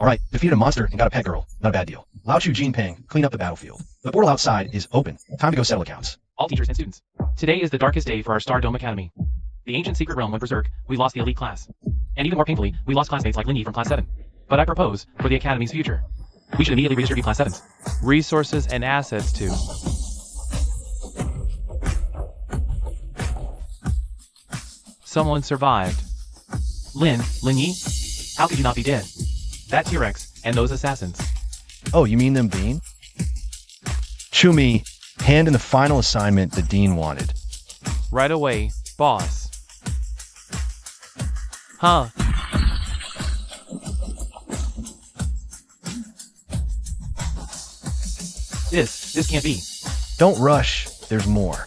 Alright, defeated a monster and got a pet girl. Not a bad deal. Lao Chu Jinping, clean up the battlefield. The portal outside is open. Time to go settle accounts. All teachers and students. Today is the darkest day for our Star Dome Academy. The ancient secret realm went berserk, we lost the elite class. And even more painfully, we lost classmates like Lingy from Class 7. But I propose, for the Academy's future, we should immediately redistribute Class 7's resources and assets to... Someone survived. Lingy? How could you not be dead? That T-Rex, and those assassins. Oh, you mean them Dean? Chumi, hand in the final assignment the Dean wanted. Right away, boss. Huh. This can't be. Don't rush, there's more.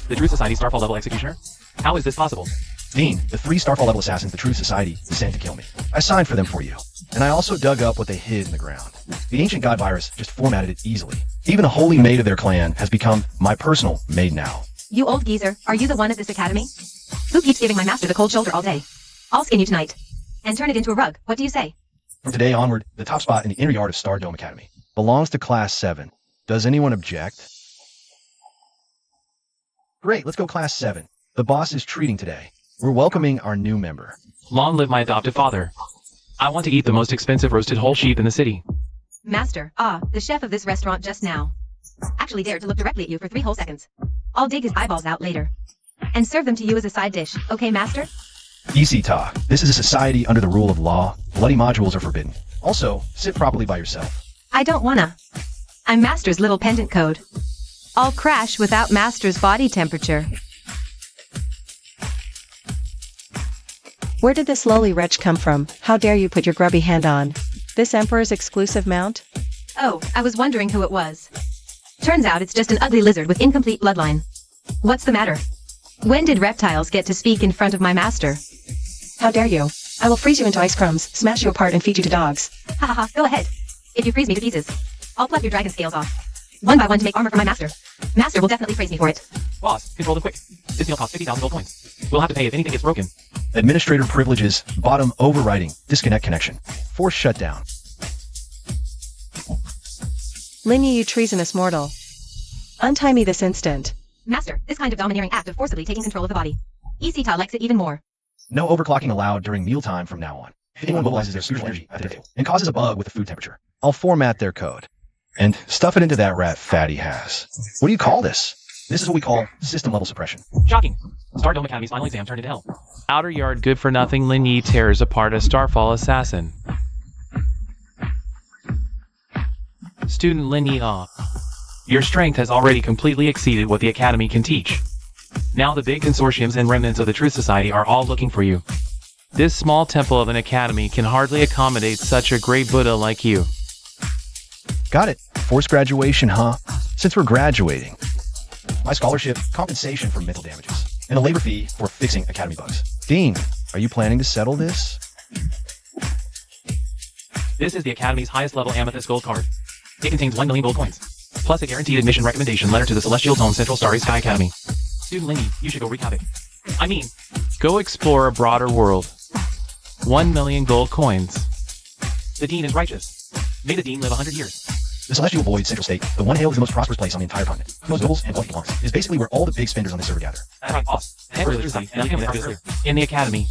The Truth Society Starfall level executioner? How is this possible? Dean, the 3 Starfall level assassins the Truth Society sent to kill me. I signed for them for you. And I also dug up what they hid in the ground. The ancient god virus just formatted it easily. Even a holy maid of their clan has become my personal maid now. You old geezer, are you the one at this academy? Who keeps giving my master the cold shoulder all day? I'll skin you tonight. And turn it into a rug, what do you say? From today onward, the top spot in the inner yard of Star Dome Academy belongs to Class 7. Does anyone object? Great, let's go Class 7. The boss is treating today. We're welcoming our new member. Long live my adoptive father. I want to eat the most expensive roasted whole sheep in the city. Master, the chef of this restaurant just now actually dared to look directly at you for 3 whole seconds. I'll dig his eyeballs out later. And serve them to you as a side dish, okay, Master? Easy talk. This is a society under the rule of law. Bloody modules are forbidden. Also, sit properly by yourself. I don't wanna. I'm Master's little pendant code. I'll crash without Master's body temperature. Where did this lowly wretch come from? How dare you put your grubby hand on this Emperor's exclusive mount? Oh, I was wondering who it was. Turns out it's just an ugly lizard with incomplete bloodline. What's the matter? When did reptiles get to speak in front of my master? How dare you? I will freeze you into ice crumbs, smash you apart and feed you to dogs. Ha ha ha, go ahead. If you freeze me to pieces, I'll pluck your dragon scales off. One by one to make armor for my master. Master will definitely praise me for it. Boss, control them quick. This deal costs 50,000 gold coins. We'll have to pay if anything gets broken. Administrator privileges, bottom overriding, disconnect connection. Force shutdown. Linya, you treasonous mortal. Untie me this instant. Master, this kind of domineering act of forcibly taking control of the body. Isita likes it even more. No overclocking allowed during mealtime from now on. If anyone mobilizes their spiritual energy at the table and causes a bug with the food temperature, I'll format their code and stuff it into that rat Fatty has. What do you call this? This is what we call system-level suppression. Shocking. Stardome Academy's final exam turned into hell. Outer yard good-for-nothing Lin Yi tears apart a Starfall assassin. Student Lin Yi, your strength has already completely exceeded what the Academy can teach. Now the big consortiums and remnants of the Truth Society are all looking for you. This small temple of an academy can hardly accommodate such a great Buddha like you. Got it. Forced graduation, huh? Since we're graduating. My scholarship, compensation for mental damages, and a labor fee for fixing academy bugs. Dean, are you planning to settle this? This is the Academy's highest level amethyst gold card. It contains 1 million gold coins, plus a guaranteed admission recommendation letter to the Celestial Zone Central Starry Sky Academy. Student Linny, you should go wreak havoc. I mean, go explore a broader world. 1 million gold coins. The Dean is righteous. May the Dean live 100 years. The Celestial Void Central State, the one hailed as the most prosperous place on the entire continent. The most nobles and wealthy belongs, is basically where all the big spenders on this server gather. In the Academy,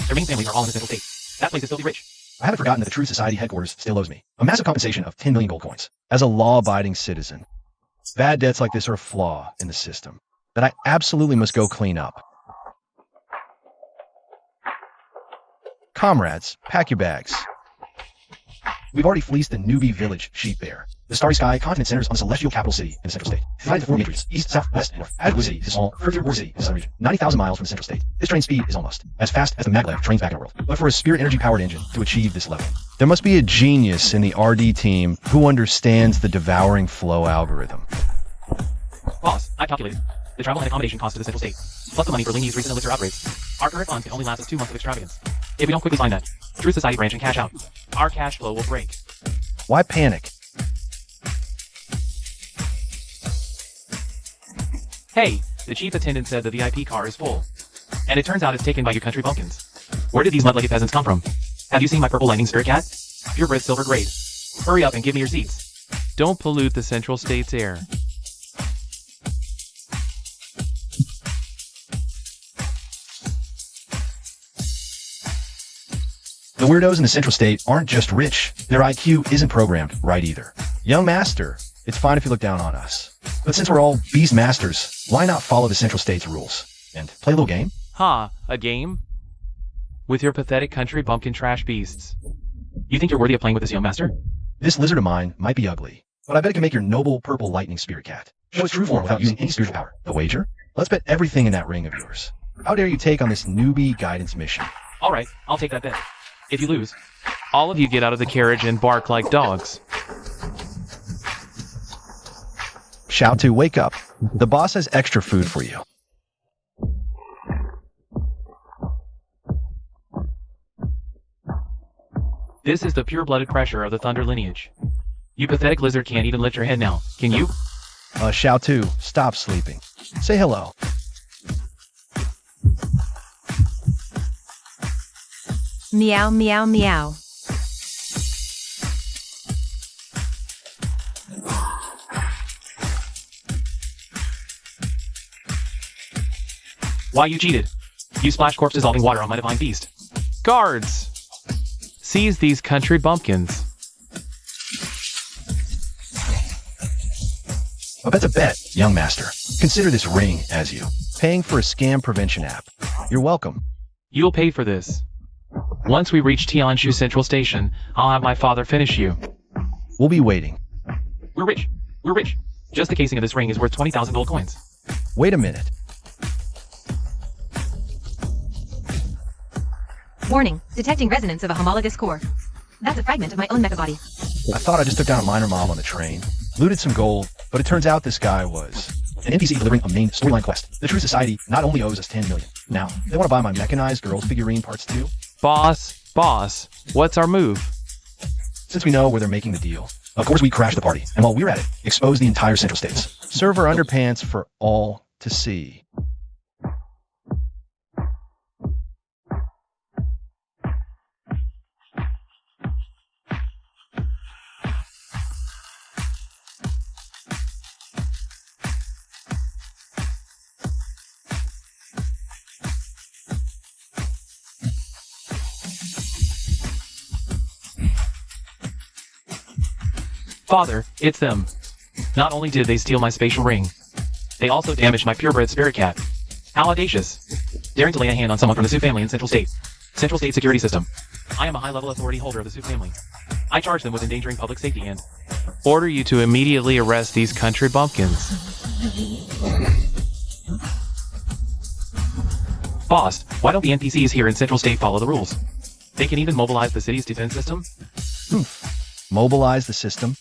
their main families are all in the Central State. That place is filthy rich. I haven't forgotten that the Truth Society headquarters still owes me a massive compensation of 10 million gold coins. As a law-abiding citizen, bad debts like this are a flaw in the system that I absolutely must go clean up. Comrades, pack your bags. We've already fleeced the newbie village sheep bear. The Starry Sky continent centers on the celestial capital city in the central state. Divided into 4 matrices: east, south, west, and north. Adequate city is small, further war city is southern region. 90,000 miles from the central state. This train speed is almost as fast as the maglev trains back in the world. But for a spirit energy powered engine to achieve this level, there must be a genius in the RD team who understands the devouring flow algorithm. Boss, I calculated. The travel and accommodation cost to the central state, plus the money for Lingy's recent elixir upgrades. Our current funds can only last us 2 months of extravagance. If we don't quickly find that Truth Society branch and cash out, our cash flow will break. Why panic? Hey, the chief attendant said the VIP car is full. And it turns out it's taken by you country bumpkins. Where did these mud-legged peasants come from? Have you seen my purple lightning spirit cat? Purebred silver grade. Hurry up and give me your seats. Don't pollute the central state's air. The weirdos in the central state aren't just rich. Their IQ isn't programmed right either. Young master, it's fine if you look down on us. But since we're all beast masters, why not follow the central state's rules and play a little game? Ha, a game? With your pathetic country bumpkin trash beasts. You think you're worthy of playing with this young master? This lizard of mine might be ugly, but I bet it can make your noble purple lightning spirit cat show its true form without using any spiritual power. The wager? Let's bet everything in that ring of yours. How dare you take on this newbie guidance mission? Alright, I'll take that bet. If you lose, all of you get out of the carriage and bark like dogs. Shout to, wake up. The boss has extra food for you. This is the pure-blooded pressure of the Thunder lineage. You pathetic lizard can't even lift your head now, can you? Shout to, stop sleeping. Say hello. Meow, meow, meow. Why you cheated? You splashed corpse dissolving water on my divine beast. Guards! Seize these country bumpkins. A bet's a bet, young master. Consider this ring as you. Paying for a scam prevention app. You're welcome. You'll pay for this. Once we reach Tianshu Central Station, I'll have my father finish you. We'll be waiting. We're rich. We're rich. Just the casing of this ring is worth 20,000 gold coins. Wait a minute. Warning, detecting resonance of a homologous core. That's a fragment of my own mecha body. I thought I just took down a minor mob on the train, looted some gold, but it turns out this guy was an NPC delivering a main storyline quest. The True Society not only owes us 10 million. Now, they want to buy my mechanized girls figurine parts too. Boss, what's our move? Since we know where they're making the deal, of course we crash the party, and while we're at it, expose the entire Central States. Server underpants for all to see. Father, it's them. Not only did they steal my spatial ring, they also damaged my purebred spirit cat. How audacious. Daring to lay a hand on someone from the Sioux family in Central State. Central State Security System. I am a high-level authority holder of the Sioux family. I charge them with endangering public safety and order you to immediately arrest these country bumpkins. Boss, why don't the NPCs here in Central State follow the rules? They can even mobilize the city's defense system? Mobilize the system?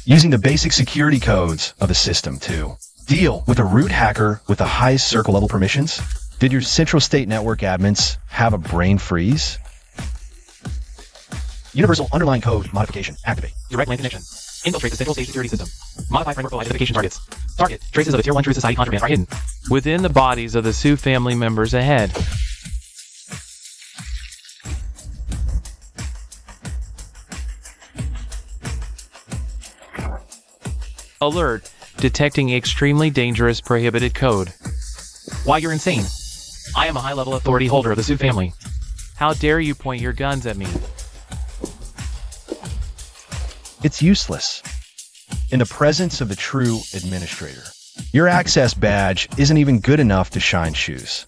Using the basic security codes of the system to deal with a root hacker with the highest circle level permissions? Did your Central State Network admins have a brain freeze? Universal underlying code modification activate. Direct land connection. Infiltrate the Central State Security System. Modify framework for identification targets. Target. Traces of a Tier 1 True Society contraband are hidden within the bodies of the Sioux family members ahead. Alert. Detecting extremely dangerous prohibited code. Why, you're insane. I am a high-level authority holder of the Sioux family. How dare you point your guns at me? It's useless. In the presence of the true administrator, your access badge isn't even good enough to shine shoes.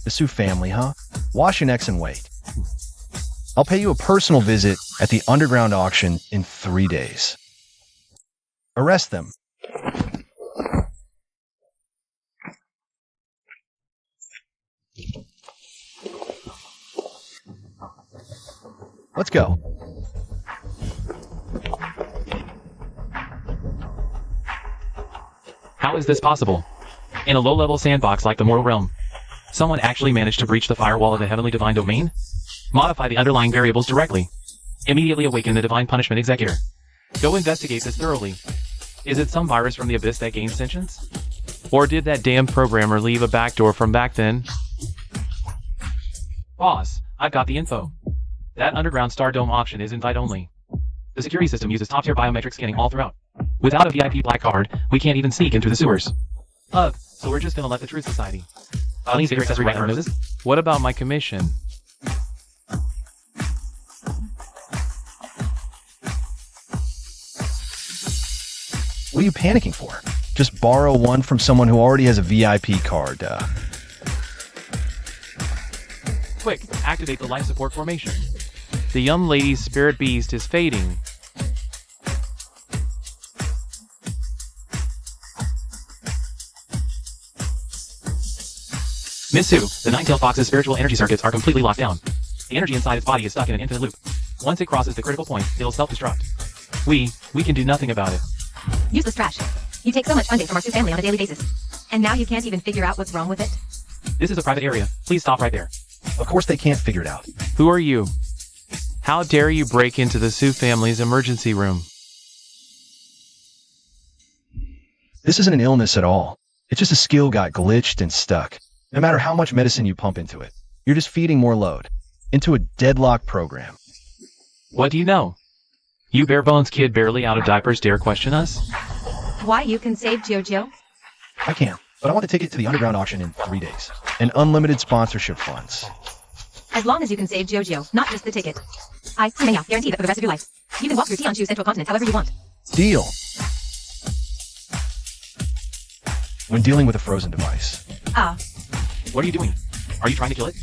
The Sioux family, huh? Wash your necks and wait. I'll pay you a personal visit at the underground auction in 3 days. Arrest them. Let's go. How is this possible? In a low-level sandbox like the Mortal Realm, someone actually managed to breach the firewall of the Heavenly Divine Domain? Modify the underlying variables directly. Immediately awaken the Divine Punishment Executor. Go investigate this thoroughly. Is it some virus from the Abyss that gains sentience? Or did that damn programmer leave a backdoor from back then? Boss, I've got the info. That underground Star Dome auction is invite only. The security system uses top-tier biometric scanning all throughout. Without a VIP black card, we can't even sneak into the sewers. Ugh, so we're just gonna let the Truth Society. Eileen stick your accessory right on our noses? What about my commission? What are you panicking for? Just borrow one from someone who already has a VIP card. Quick, activate the life support formation. The young lady's spirit beast is fading. Miss Sue, the nine-tailed fox's spiritual energy circuits are completely locked down. The energy inside its body is stuck in an infinite loop. Once it crosses the critical point, it'll self-destruct. We can do nothing about it. Useless trash. You take so much funding from our Sioux family on a daily basis. And now you can't even figure out what's wrong with it? This is a private area. Please stop right there. Of course they can't figure it out. Who are you? How dare you break into the Sioux family's emergency room? This isn't an illness at all. It's just a skill got glitched and stuck. No matter how much medicine you pump into it, you're just feeding more load into a deadlock program. What do you know? You bare-bones kid barely out of diapers dare question us? Why you can save Jojo? I can, but I want the ticket to the underground auction in 3 days. And unlimited sponsorship funds. As long as you can save Jojo, not just the ticket. I, Manga, guarantee that for the rest of your life, you can walk through Tianshu Central Continent however you want. Deal. When dealing with a frozen device. What are you doing? Are you trying to kill it?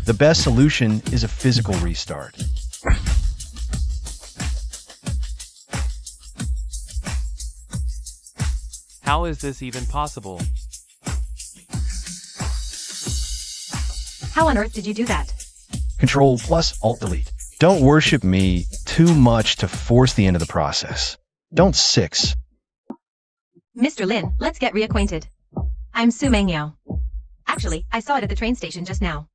The best solution is a physical restart. How is this even possible? How on earth did you do that? Control plus Alt Delete. Don't worship me too much to force the end of the process. Don't 6. Mr. Lin, let's get reacquainted. I'm Su Mengyao. Actually, I saw it at the train station just now.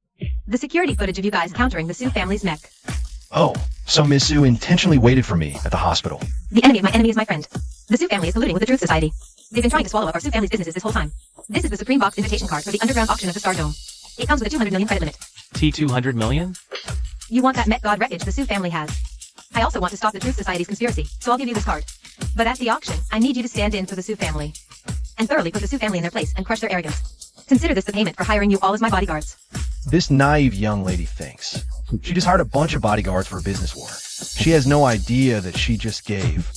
The security footage of you guys countering the Sioux family's mech. Oh, so Miss Sue intentionally waited for me at the hospital. The enemy of my enemy is my friend. The Sioux family is colluding with the Truth Society. They've been trying to swallow up our Sioux family's businesses this whole time. This is the Supreme Box invitation card for the underground auction of the Star Dome. It comes with a 200 million credit limit. T200 million? You want that Met God wreckage the Sioux family has. I also want to stop the Truth Society's conspiracy, so I'll give you this card. But at the auction, I need you to stand in for the Sioux family. And thoroughly put the Sioux family in their place and crush their arrogance. Consider this the payment for hiring you all as my bodyguards. This naive young lady thinks. She just hired a bunch of bodyguards for a business war. She has no idea that she just gave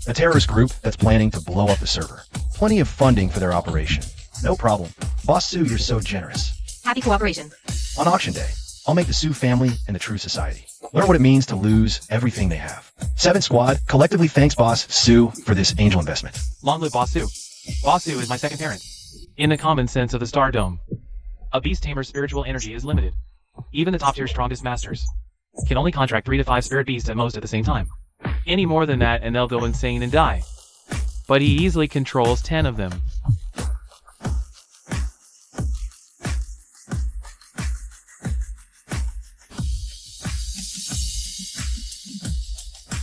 a terrorist group that's planning to blow up the server plenty of funding for their operation. No problem. Boss Sue, you're so generous. Happy cooperation. On auction day, I'll make the Sue family and the True Society learn what it means to lose everything they have. 7 Squad, collectively thanks Boss Sue for this angel investment. Long live Boss Sue. Boss Sue is my second parent. In the common sense of the Star Dome, a beast tamer's spiritual energy is limited. Even the top-tier strongest masters can only contract 3 to 5 spirit beasts at most at the same time. Any more than that and they'll go insane and die. But he easily controls 10 of them.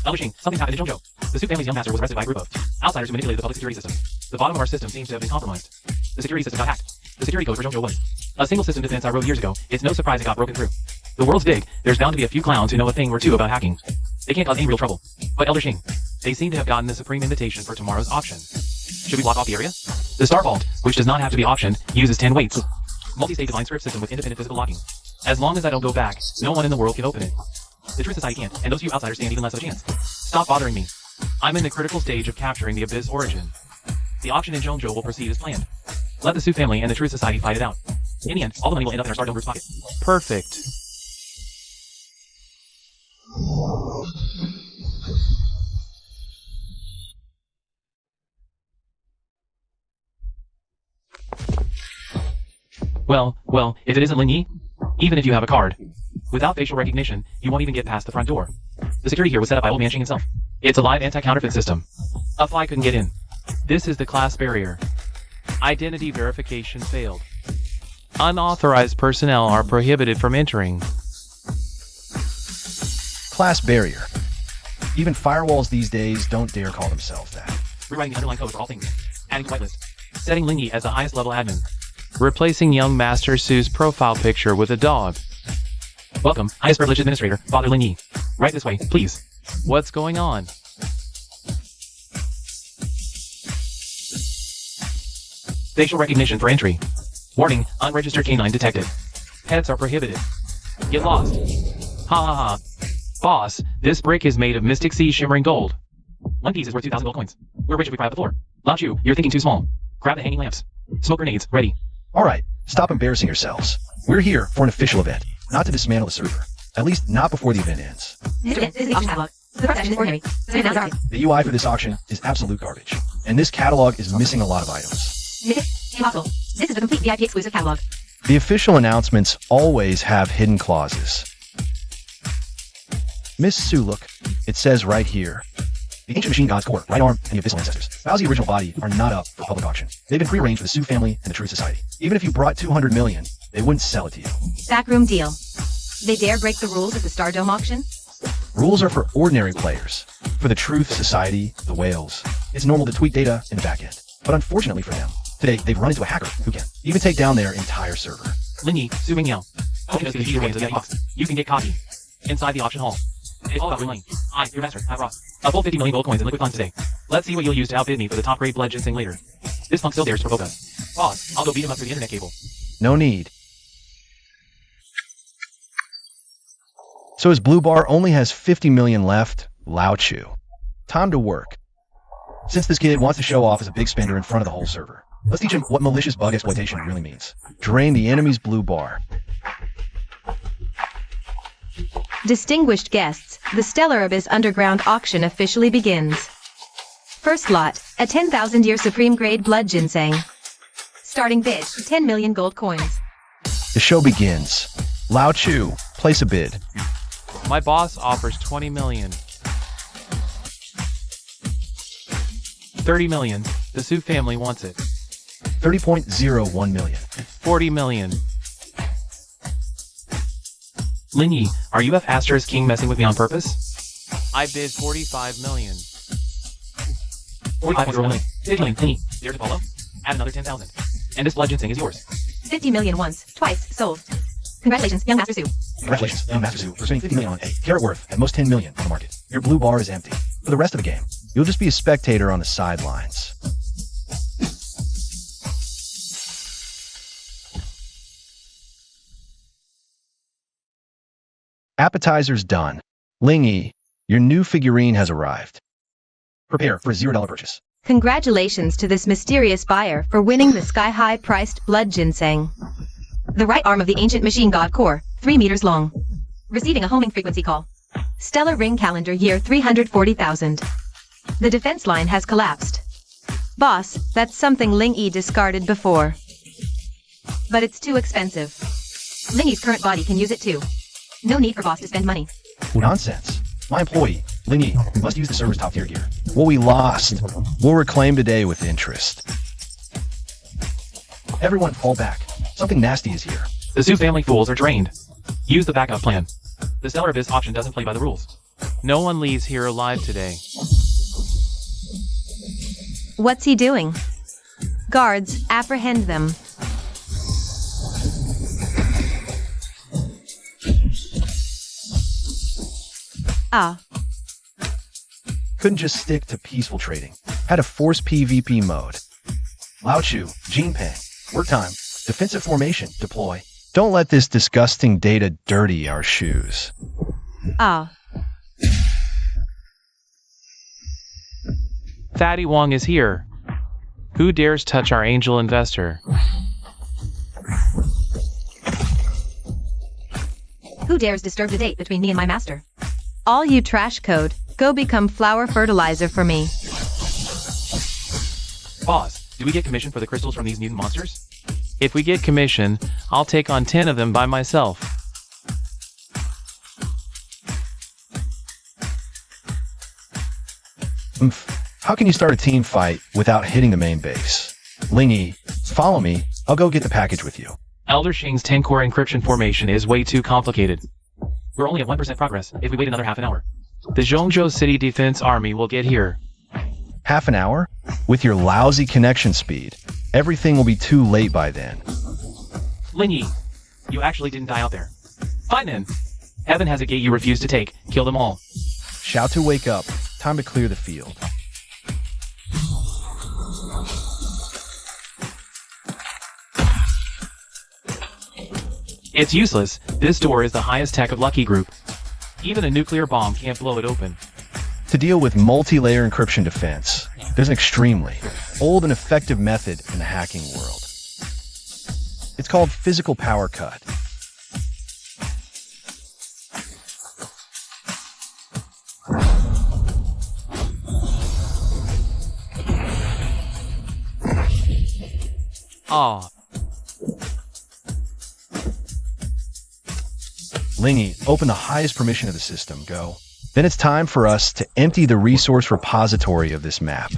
Publishing. Something's happened in JoJo. The Sue family's young master was arrested by a group of outsiders who manipulated the public security system. The bottom of our system seems to have been compromised. The security system got hacked. The security code for JoJo was a single system defense I wrote years ago. It's no surprise it got broken through. The world's big. There's bound to be a few clowns who know a thing or two about hacking. They can't cause any real trouble. But Elder Shing, they seem to have gotten the supreme invitation for tomorrow's auction. Should we block off the area? The Star Vault, which does not have to be auctioned, uses 10 weights. Multi-state divine script system with independent physical locking. As long as I don't go back, no one in the world can open it. The True Society can't, and those few outsiders stand even less of a chance. Stop bothering me. I'm in the critical stage of capturing the Abyss origin. The auction in JoJo will proceed as planned. Let the Sue family and the True Society fight it out. In the end, all the money will end up in our Star Dome group's pocket. Perfect. Well, if it isn't Ling Yi, even if you have a card, without facial recognition, you won't even get past the front door. The security here was set up by Old Man Shing himself. It's a live anti-counterfeit system. A fly couldn't get in. This is the class barrier. Identity verification failed. Unauthorized personnel are prohibited from entering. Class barrier. Even firewalls these days don't dare call themselves that. Rewriting the underlying code for all things. Adding to whitelist. Setting Ling Yi as the highest level admin. Replacing young Master Sue's profile picture with a dog. Welcome, highest privileged administrator, Father Ling Yi. Right this way, please. What's going on? Facial recognition for entry. Warning, unregistered canine detected. Pets are prohibited. Get lost. Ha ha ha. Boss, this brick is made of Mystic Sea shimmering gold. One piece is worth 2,000 gold coins. We're rich if we pry up the floor. Lao Chu, you're thinking too small. Grab the hanging lamps. Smoke grenades, ready. Alright, stop embarrassing yourselves. We're here for an official event, not to dismantle the server. At least not before the event ends. This is the auction catalog. The first section is ordinary. The UI for this auction is absolute garbage, and this catalog is missing a lot of items. Mythic, impossible. This is the complete VIP exclusive catalog. The official announcements always have hidden clauses. Miss Sue, look, it says right here. The Ancient Machine God's core, right arm, and the Abyssal Ancestors. Bowsy original body are not up for public auction. They've been prearranged for the Sue family and the True Society. Even if you brought 200 million, they wouldn't sell it to you. Backroom deal. They dare break the rules at the Star Dome auction? Rules are for ordinary players. For the Truth Society, the whales, it's normal to tweak data in the back end. But unfortunately for them, today they've run into a hacker who can even take down their entire server. Ling Yi, Su Ming Yao. Open the computer games of the box. You can get cocky. Inside the auction hall. It's all about winning. I, your master, have Ross. A full 50 million gold coins in liquid funds today. Let's see what you'll use to outbid me for the top grade blood ginseng later. This punk still dares to provoke us. Boss, I'll go beat him up through the internet cable. No need. So his blue bar only has 50 million left. Lao Chu. Time to work. Since this kid wants to show off as a big spender in front of the whole server, let's teach him what malicious bug exploitation really means. Drain the enemy's blue bar. Distinguished guests, the Stellar Abyss Underground auction officially begins. First lot, a 10,000-year Supreme Grade Blood Ginseng. Starting bid, 10 million gold coins. The show begins. Lao Chu, place a bid. My boss offers 20 million. 30 million. The Sue family wants it. 30.01 million. 40 million. Ling Yi, are you F Asterisk King messing with me on purpose? I bid 45 million. 45.01 million. 50 million. Ling Yi, dare to follow? Add another 10,000. And this blood ginseng is yours. 50 million once, twice, sold. Congratulations, young Master Sue. Congratulations, young Master Sue, for spending 50 million on a carat worth at most 10 million on the market. Your blue bar is empty. For the rest of the game, you'll just be a spectator on the sidelines. Appetizers done. Ling Yi, Your new figurine has arrived. Prepare for a $0 purchase. Congratulations to this mysterious buyer for winning the sky-high priced blood ginseng. The right arm of the ancient machine god core, 3 meters long. Receiving a homing frequency call. Stellar ring calendar year 340,000. The defense line has collapsed. Boss, that's something Ling Yi discarded before. But it's too expensive. Ling Yi's current body can use it too. No need for boss to spend money. Nonsense. My employee, Ling Yi, must use the server's top-tier gear. What we lost, we'll reclaim today with interest. Everyone fall back. Something nasty is here. The Su family fools are drained. Use the backup plan. The Stellar Abyss auction doesn't play by the rules. No one leaves here alive today. What's he doing? Guards, apprehend them. Ah. Couldn't just stick to peaceful trading. Had to force PvP mode. Lao Chu, Jinping, work time, defensive formation, deploy. Don't let this disgusting data dirty our shoes. Ah. Fatty Wong is here. Who dares touch our angel investor? Who dares disturb the date between me and my master? All you trash code, go become flower fertilizer for me. Boss, do we get commission for the crystals from these mutant monsters? If we get commission, I'll take on 10 of them by myself. How can you start a team fight without hitting the main base? Ling Yi, follow me. I'll go get the package with you. Elder Shing's 10-core encryption formation is way too complicated. We're only at 1% progress if we wait another half an hour. The Zhongzhou City Defense Army will get here. Half an hour? With your lousy connection speed, everything will be too late by then. Ling Yi, you actually didn't die out there. Fine then. Heaven has a gate you refuse to take. Kill them all. Shout to wake up. Time to clear the field. It's useless. This door is the highest tech of Lucky Group. Even a nuclear bomb can't blow it open. To deal with multi-layer encryption defense, there's an extremely old and effective method in the hacking world. It's called physical power cut. Ah. Ling Yi, open the highest permission of the system. Go. Then it's time for us to empty the resource repository of this map.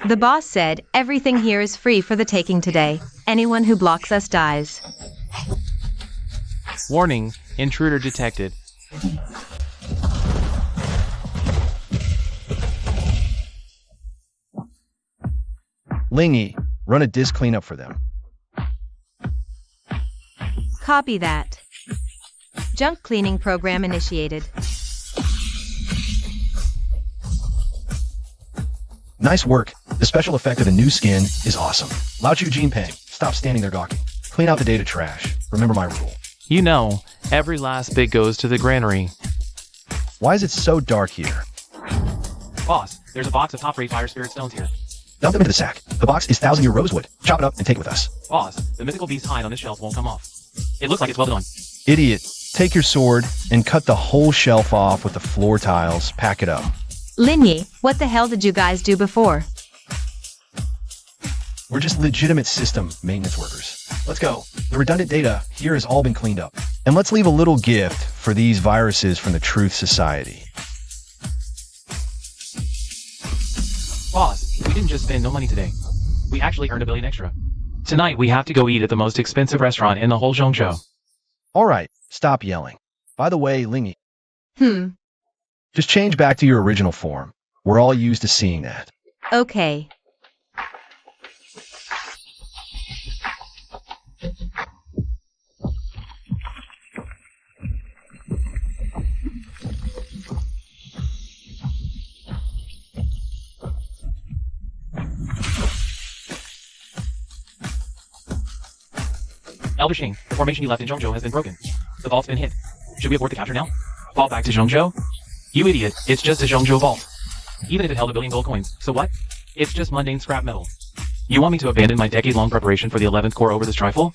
The boss said, everything here is free for the taking today. Anyone who blocks us dies. Warning, intruder detected. Ling Yi, run a disk cleanup for them. Copy that. Junk cleaning program initiated. Nice work. The special effect of the new skin is awesome. Lao Chu Jinping, stop standing there gawking. Clean out the data trash. Remember my rule. You know, every last bit goes to the granary. Why is it so dark here? Boss, there's a box of top-rate fire spirit stones here. Dump them into the sack. The box is 1,000-year rosewood. Chop it up and take it with us. Boss, the mythical beast hide on this shelf won't come off. It looks like it's welded on. Idiot. Take your sword and cut the whole shelf off with the floor tiles. Pack it up. Ling Yi, what the hell did you guys do before? We're just legitimate system maintenance workers. Let's go. The redundant data here has all been cleaned up. And let's leave a little gift for these viruses from the Truth Society. Boss, we didn't just spend no money today. We actually earned $1 billion extra. Tonight we have to go eat at the most expensive restaurant in the whole Zhongzhou. All right, stop yelling. By the way, Ling Yi. Just change back to your original form. We're all used to seeing that. Okay. Elder Shing, the formation you left in Zhongzhou has been broken. The vault's been hit. Should we abort the capture now? Fall back to Zhongzhou? You idiot, it's just a Zhongzhou vault. Even if it held 1 billion gold coins, so what? It's just mundane scrap metal. You want me to abandon my decade-long preparation for the 11th core over this trifle?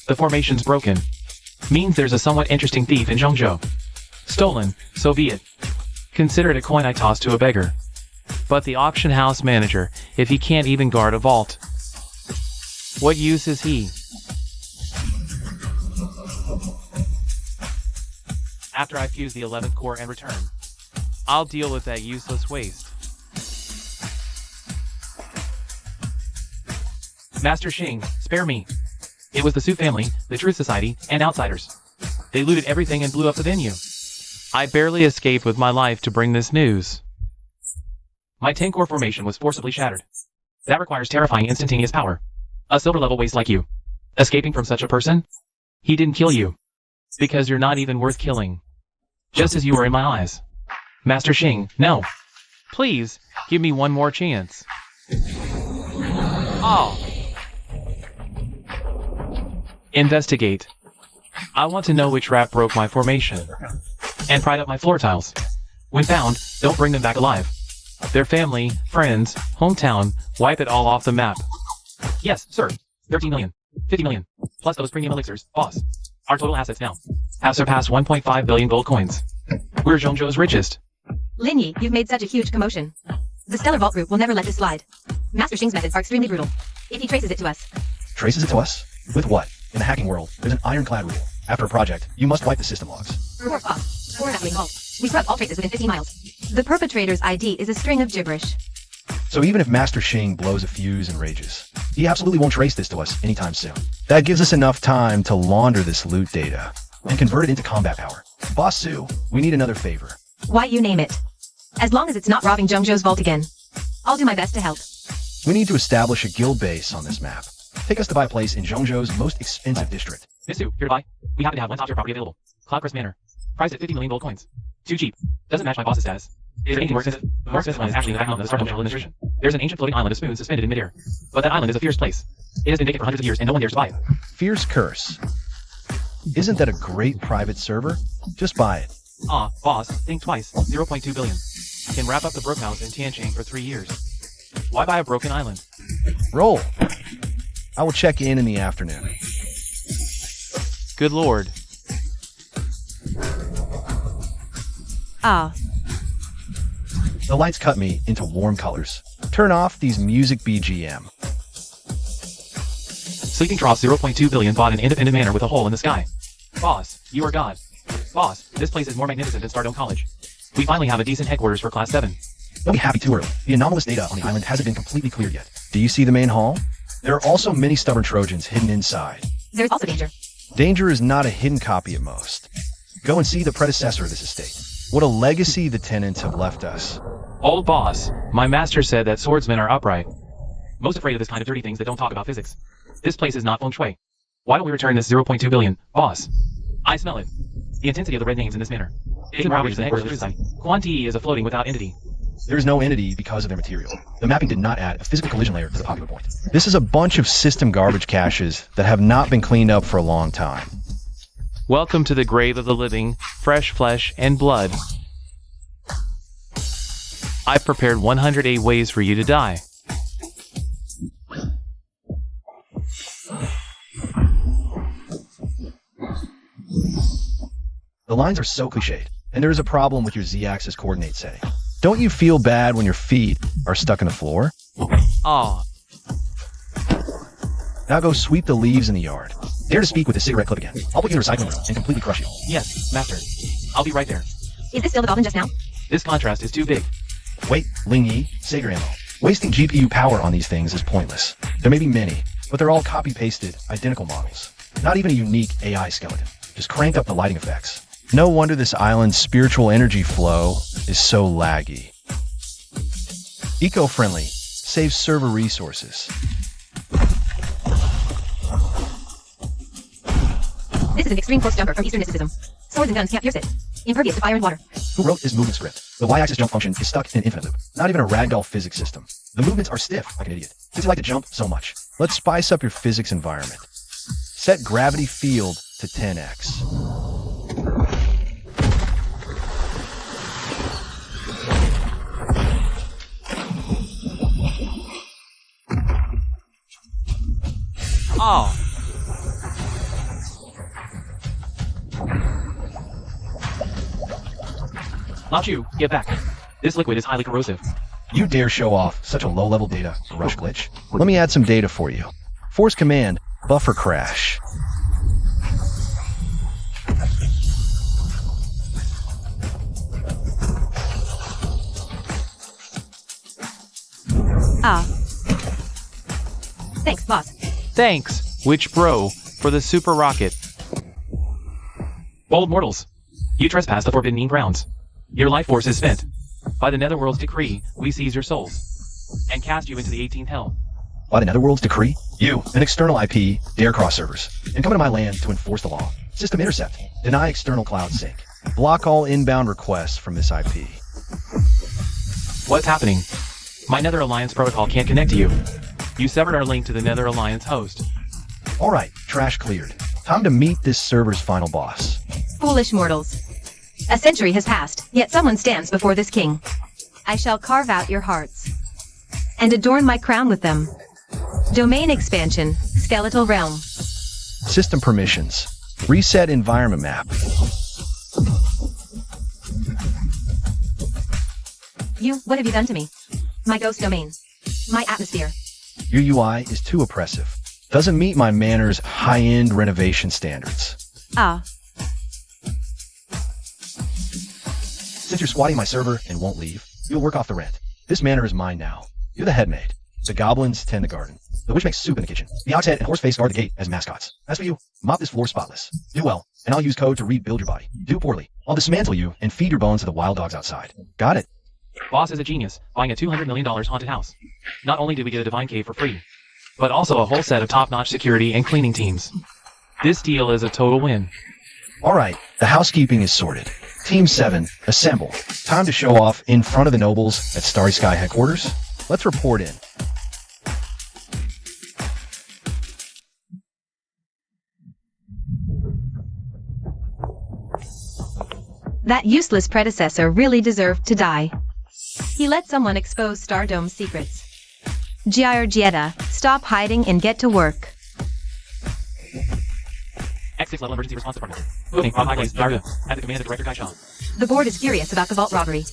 The formation's broken. Means there's a somewhat interesting thief in Zhongzhou. Stolen, so be it. Consider it a coin I tossed to a beggar. But the auction house manager, if he can't even guard a vault, what use is he? After I fuse the 11th core and return, I'll deal with that useless waste. Master Shing, spare me. It was the Su family, the Truth Society, and outsiders. They looted everything and blew up the venue. I barely escaped with my life to bring this news. My 10-core formation was forcibly shattered. That requires terrifying instantaneous power. A silver-level waste like you. Escaping from such a person? He didn't kill you. Because you're not even worth killing. Just as you were in my eyes. Master Shing, no. Please, give me one more chance. Oh. Investigate. I want to know which rat broke my formation. And pried up my floor tiles. When found, don't bring them back alive. Their family, friends, hometown, wipe it all off the map. Yes, sir. 13 million. 50 million. Plus those premium elixirs, boss. Our total assets now have surpassed 1.5 billion gold coins. We're Zhongzhou's richest. Lin Yi, you've made such a huge commotion. The Stellar Vault Group will never let this slide. Master Shing's methods are extremely brutal. If he traces it to us. Traces it to us? With what? In the hacking world, there's an ironclad rule. After a project, you must wipe the system logs. Report, boss. Or evacuating vault. We scrub all traces within 15 miles. The perpetrator's ID is a string of gibberish. So even if Master Shing blows a fuse and rages, he absolutely won't trace this to us anytime soon. That gives us enough time to launder this loot data and convert it into combat power. Boss Su, we need another favor. Why you name it. As long as it's not robbing Zhongzhou's vault again. I'll do my best to help. We need to establish a guild base on this map. Take us to buy a place in Zhongzhou's most expensive district. Miss Su, here to buy. We happen to have one top-tier property available. Cloudcrest Manor. Priced at 50 million gold coins. Too cheap. Doesn't match my boss's status. Is there anything more expensive? The more expensive one is actually in the back mountain of the Star Zhongzhou administration. There's an ancient floating island of spoons suspended in midair. But that island is a fierce place. It has been vacant for hundreds of years and no one dares to buy it. Fierce Curse. Isn't that a great private server? Just buy it. Ah, boss, think twice. 0.2 billion. Can wrap up the Brook House in Tianjin for 3 years. Why buy a broken island? Roll. I will check in the afternoon. Good lord. Ah. The lights cut me into warm colors. Turn off these music BGM. Sleeping Trough 0.2 billion bought an independent manor with a hole in the sky. Boss, you are God. Boss, this place is more magnificent than Stardome College. We finally have a decent headquarters for Class 7. Don't be happy too early. The anomalous data on the island hasn't been completely cleared yet. Do you see the main hall? There are also many stubborn Trojans hidden inside. There's also danger. Danger is not a hidden copy at most. Go and see the predecessor of this estate. What a legacy the tenants have left us. Old boss, my master said that swordsmen are upright. Most afraid of this kind of dirty things that don't talk about physics. This place is not feng shui. Why don't we return this 0.2 billion, boss? I smell it. The intensity of the red names in this manner. It rouges the headquarters of the society. Quantity is a floating without entity. There is no entity because of their material. The mapping did not add a physical collision layer to the popular point. This is a bunch of system garbage caches that have not been cleaned up for a long time. Welcome to the grave of the living, fresh flesh and blood. I've prepared 108 ways for you to die. The lines are so cliched, and there is a problem with your Z-axis coordinate setting. Don't you feel bad when your feet are stuck in the floor? Aw. Now go sweep the leaves in the yard. Dare to speak with the cigarette clip again. I'll put you in a recycling room and completely crush you. Yes, master. I'll be right there. Is this still the goblin just now? This contrast is too big. Wait, Ling Yi, save your ammo. Wasting GPU power on these things is pointless. There may be many, but they're all copy-pasted, identical models. Not even a unique AI skeleton. Just cranked up the lighting effects. No wonder this island's spiritual energy flow is so laggy. Eco-friendly. Saves server resources. This is an extreme force jumper from Eastern mysticism. Swords and guns can't pierce it. Impervious to fire and water. Who wrote this movement script? The y-axis jump function is stuck in an infinite loop. Not even a ragdoll physics system. The movements are stiff like an idiot. Since you like to jump so much, let's spice up your physics environment. Set gravity field to 10x. Oh. Not you. Get back. This liquid is highly corrosive. You dare show off such a low-level data rush glitch? Let me add some data for you. Force command, buffer crash. Thanks, boss. Thanks, Witch Bro, for the super rocket. Bold mortals, you trespass the forbidden grounds. Your life force is spent. By the Netherworld's decree, we seize your souls and cast you into the 18th hell. By the Netherworld's decree, you, an external IP, dare cross servers and come into my land to enforce the law. System intercept. Deny external cloud sync. Block all inbound requests from this IP. What's happening? My Nether Alliance protocol can't connect to you. You severed our link to the Nether Alliance host. Alright, trash cleared. Time to meet this server's final boss. Foolish mortals. A century has passed, yet someone stands before this king. I shall carve out your hearts and adorn my crown with them. Domain expansion, skeletal realm. System permissions. Reset environment map. What have you done to me? My ghost domain. My atmosphere. Your UI is too oppressive. Doesn't meet my manor's high-end renovation standards. Since you're squatting my server and won't leave, you'll work off the rent. This manor is mine now. You're the head maid. The goblins tend the garden. The witch makes soup in the kitchen. The ox head and horseface guard the gate as mascots. As for you, mop this floor spotless. Do well, and I'll use code to rebuild your body. Do poorly, I'll dismantle you and feed your bones to the wild dogs outside. Got it? Boss is a genius, buying a $200 million haunted house. Not only did we get a divine cave for free, but also a whole set of top-notch security and cleaning teams. This deal is a total win. Alright, the housekeeping is sorted. Team 7, assemble. Time to show off in front of the nobles at Starry Sky headquarters. Let's report in. That useless predecessor really deserved to die. He let someone expose Stardome's secrets. Giargietta, stop hiding and get to work. X6 level emergency response department. Moving from high place, Darda, at the command of Director Gaishan. The board is furious about the vault robbery.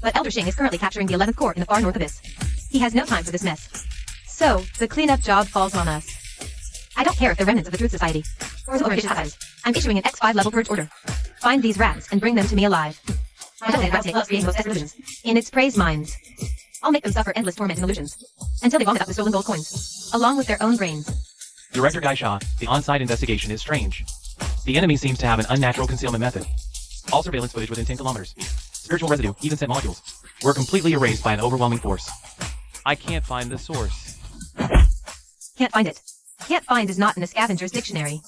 But Elder Shing is currently capturing the 11th core in the far north abyss. He has no time for this mess. So, the cleanup job falls on us. I don't care if they're remnants of the Truth Society or the Orange Society. I'm issuing an X5 level purge order. Find these rats and bring them to me alive. Until then, Ratsnake loves creating most illusions. In its praise mines. I'll make them suffer endless torment and illusions. Until they vomit up the stolen gold coins. Along with their own brains. Director Gaisha, the on-site investigation is strange. The enemy seems to have an unnatural concealment method. All surveillance footage within 10 kilometers. Spiritual residue, even scent molecules, were completely erased by an overwhelming force. I can't find the source. Can't find it. Can't find is not in a scavenger's dictionary.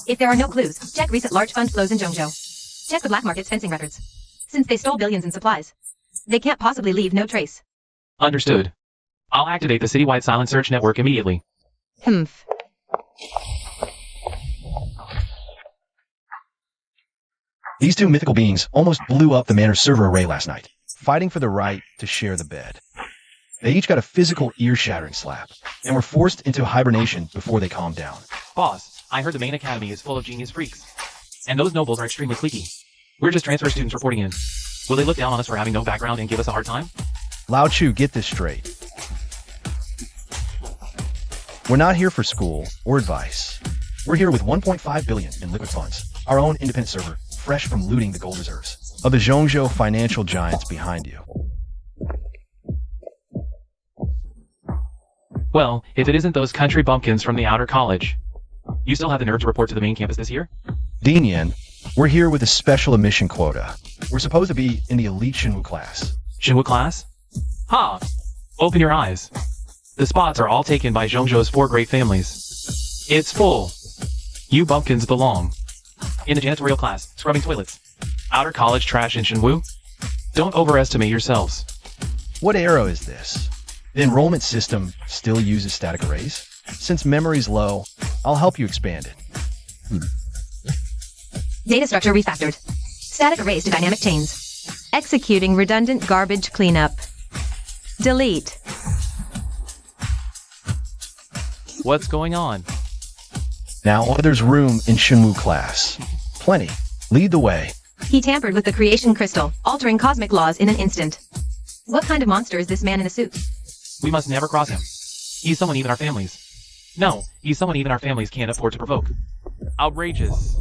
If there are no clues, check recent large fund flows in Zhongzhou. Check the black market's fencing records. Since they stole billions in supplies, they can't possibly leave no trace. Understood. I'll activate the citywide silent search network immediately. Humph. These two mythical beings almost blew up the manor's server array last night, fighting for the right to share the bed. They each got a physical ear-shattering slap, and were forced into hibernation before they calmed down. Boss, I heard the main academy is full of genius freaks. And those nobles are extremely cliquey. We're just transfer students reporting in. Will they look down on us for having no background and give us a hard time? Lao Chu, get this straight. We're not here for school or advice. We're here with 1.5 billion in liquid funds, our own independent server, fresh from looting the gold reserves of the Zhongzhou financial giants behind you. Well, if it isn't those country bumpkins from the outer college. You still have the nerve to report to the main campus this year? Dean Yen, we're here with a special admission quota. We're supposed to be in the elite Shinwu class. Shinwu class? Ha! Open your eyes. The spots are all taken by Zhongzhou's 4 great families. It's full. You bumpkins belong in the janitorial class, scrubbing toilets. Outer college trash in Shinwu? Don't overestimate yourselves. What era is this? The enrollment system still uses static arrays? Since memory's low, I'll help you expand it. Data structure refactored. Static arrays to dynamic chains. Executing redundant garbage cleanup. Delete. What's going on? Now there's room in Shenmue class. Plenty. Lead the way. He tampered with the creation crystal, altering cosmic laws in an instant. What kind of monster is this man in a suit? We must never cross him. He's someone even our families. No, he's someone even our families can't afford to provoke. Outrageous.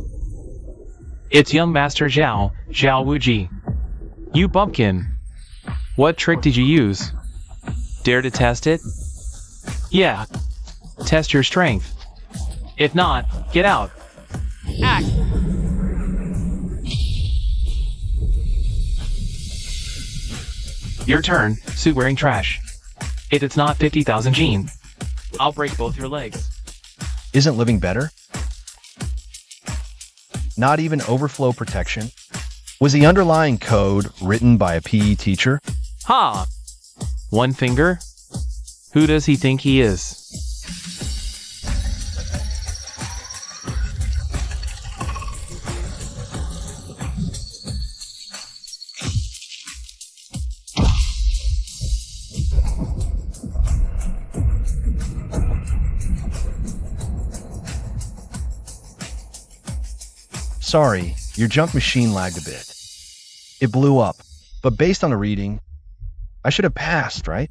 It's young Master Zhao Wuji. You bumpkin. What trick did you use? Dare to test it? Yeah. Test your strength. If not, get out. Act! Your turn, suit-wearing trash. If it's not 50,000 Gene, I'll break both your legs. Isn't living better? Not even overflow protection? Was the underlying code written by a PE teacher? Ha! One finger? Who does he think he is? Sorry, your junk machine lagged a bit. It blew up, but based on the reading, I should have passed, right?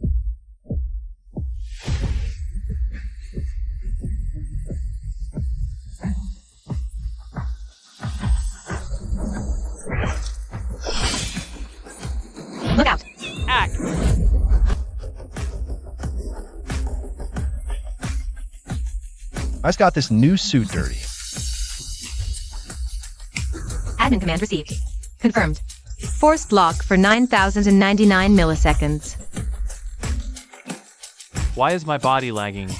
Look out! Act! I just got this new suit dirty. Admin command received. Confirmed. Forced lock for 9,099 milliseconds. Why is my body lagging?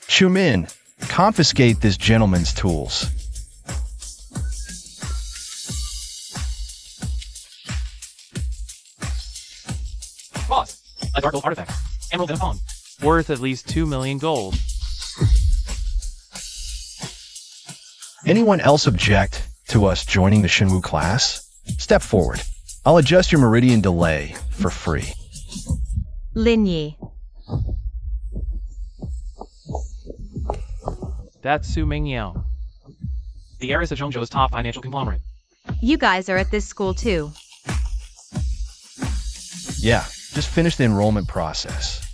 Chumin, confiscate this gentleman's tools. Boss! A dark gold artifact. Emerald in a phone. Worth at least 2 million gold. Anyone else object to us joining the Shenmue class? Step forward. I'll adjust your meridian delay for free. Lin Yi. That's Su Mingyao, the heiress of Zhongzhou's top financial conglomerate. You guys are at this school too. Yeah, just finish the enrollment process.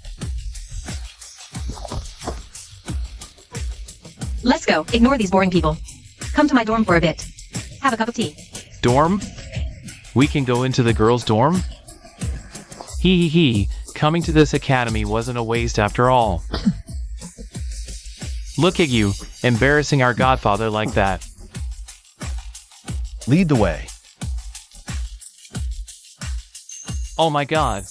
Let's go. Ignore these boring people. Come to my dorm for a bit. Have a cup of tea. Dorm? We can go into the girls' dorm? Hee. Coming to this academy wasn't a waste after all. Look at you, embarrassing our godfather like that. Lead the way. Oh my god.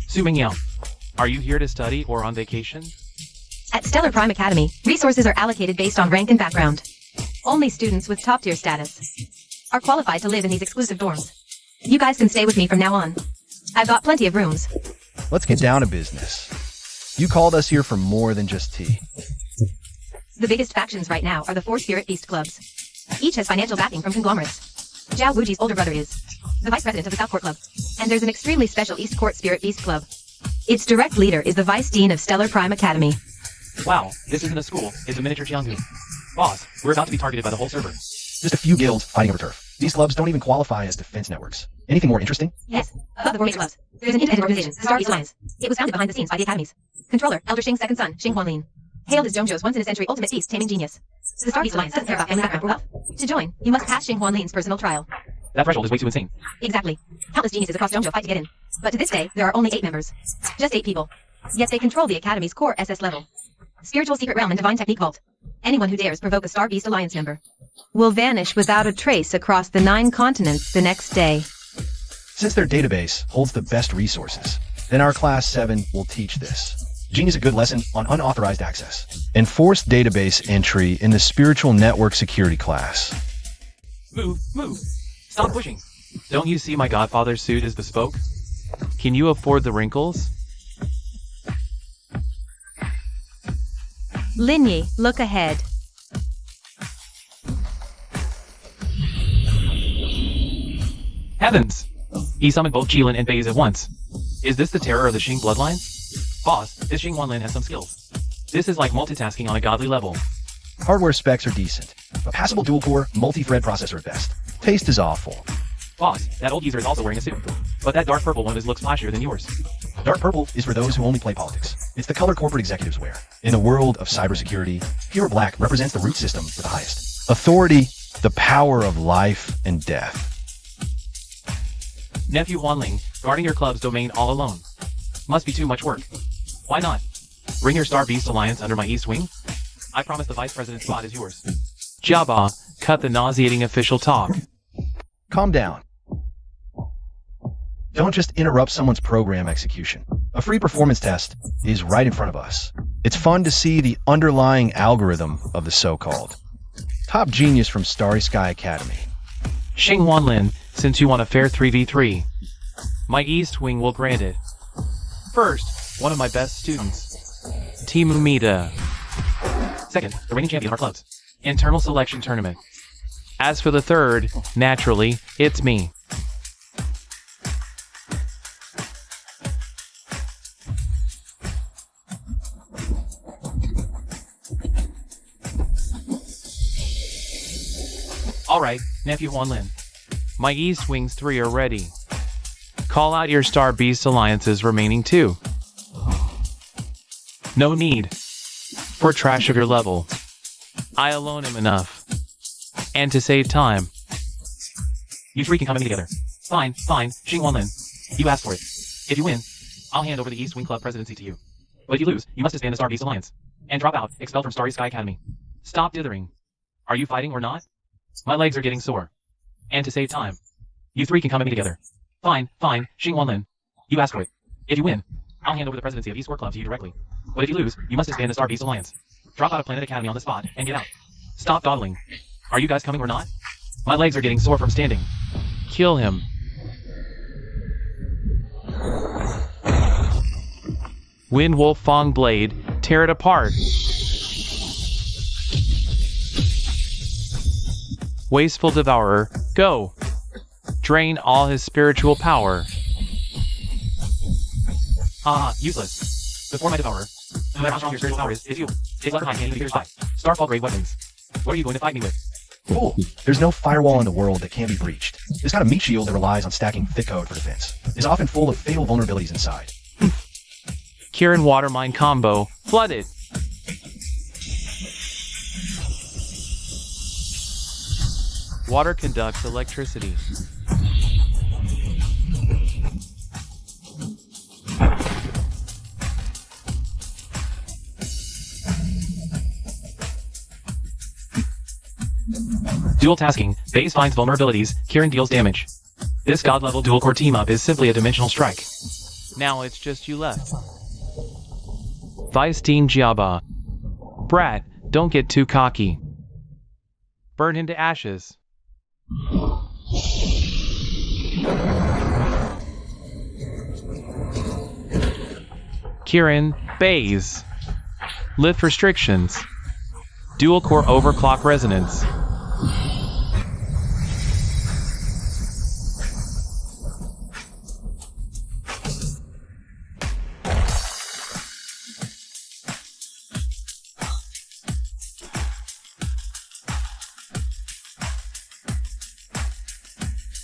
Su Mingyao, are you here to study or on vacation? At Stellar Prime Academy, resources are allocated based on rank and background. Only students with top-tier status are qualified to live in these exclusive dorms. You guys can stay with me from now on. I've got plenty of rooms. Let's get down to business. You called us here for more than just tea. The biggest factions right now are the 4 Spirit Beast Clubs. Each has financial backing from conglomerates. Zhao Wuji's older brother is the vice president of the South Court Club. And there's an extremely special East Court Spirit Beast Club. Its direct leader is the vice dean of Stellar Prime Academy. Wow, this isn't a school, it's a miniature Jianghu. Boss, we're about to be targeted by the whole server. Just a few guilds fighting over turf. These clubs don't even qualify as defense networks. Anything more interesting? Yes, above the 4 major clubs, there's an independent organization, the Star East Alliance. It was founded behind the scenes by the academies. Controller, Elder Xing's second son, Xing Huanlin. Hailed as Zhongzhou's once-in-a-century ultimate beast taming genius. The Star East Alliance doesn't care about family background or wealth. To join, you must pass Xing Huanlin's personal trial. That threshold is way too insane. Exactly. Countless geniuses across Zhongzhou fight to get in. But to this day, there are only 8 members. Just 8 people. Yet they control the Academy's core SS level. Spiritual secret realm and divine technique vault. Anyone who dares provoke a Star Beast Alliance member Will vanish without a trace across the 9 continents the next day. Since their database holds the best resources, then our Class 7 will teach this. Gene is a good lesson on unauthorized access. Enforced database entry in the Spiritual Network Security class. Move. Stop pushing. Don't you see my godfather's suit is bespoke? Can you afford the wrinkles? Linyi, look ahead. Heavens! He summoned both Jilin and Baze at once. Is this the terror of the Xing bloodline? Boss, this Xing Wanlin has some skills. This is like multitasking on a godly level. Hardware specs are decent. A passable dual-core, multi-thread processor at best. Taste is awful. Boss, that old user is also wearing a suit. But that dark purple one looks flashier than yours. Dark purple is for those who only play politics. It's the color corporate executives wear. In the world of cybersecurity, pure black represents the root system for the highest. Authority, the power of life and death. Nephew Wanling, guarding your club's domain all alone. Must be too much work. Why not? Bring your Star Beast Alliance under my east wing? I promise the vice president's spot is yours. Jabba, cut the nauseating official talk. Calm down. Don't just interrupt someone's program execution. A free performance test is right in front of us. It's fun to see the underlying algorithm of the so-called top genius from Starry Sky Academy. Xing Wanlin, since you want a fair 3v3, my east wing will grant it. First, one of my best students, Team Umida. Second, the reigning champion of our club's internal selection tournament. As for the third, naturally, it's me. Alright, Nephew Wanlin. My East Wings 3 are ready. Call out your Star Beast Alliance's remaining 2. No need for trash of your level. I alone am enough. And to save time, you three can come in together. Fine, Xing Wanlin. You asked for it. If you win, I'll hand over the East Wing Club presidency to you. But if you lose, you must disband the Star Beast Alliance. And drop out, expelled from Starry Sky Academy. Stop dithering. Are you fighting or not? My legs are getting sore. And to save time, you three can come in together. Fine, Xing Wanlin. You asked for it. If you win, I'll hand over the presidency of East Court Club to you directly. But if you lose, you must disband the Star Beast Alliance. Drop out of Planet Academy on the spot, and get out. Stop dawdling. Are you guys coming or not? My legs are getting sore from standing. Kill him. Wind Wolf Fong Blade, tear it apart. Wasteful Devourer, go. Drain all his spiritual power. Useless. Before my Devourer, no matter how strong your spiritual power is you. Take Letter High and Figures 5. Starfall grade weapons. What are you going to fight me with? Fool. There's no firewall in the world that can't be breached. This kind of meat shield that relies on stacking thick code for defense is often full of fatal vulnerabilities inside. Kieran Watermine combo, flooded. Water conducts electricity. Dual tasking, Base finds vulnerabilities, Kieran deals damage. This god-level dual-core team-up is simply a dimensional strike. Now it's just you left. Vice Dean Giaba. Brat, don't get too cocky. Burn him to ashes. Kieran, Baze. Lift restrictions. Dual-core overclock resonance.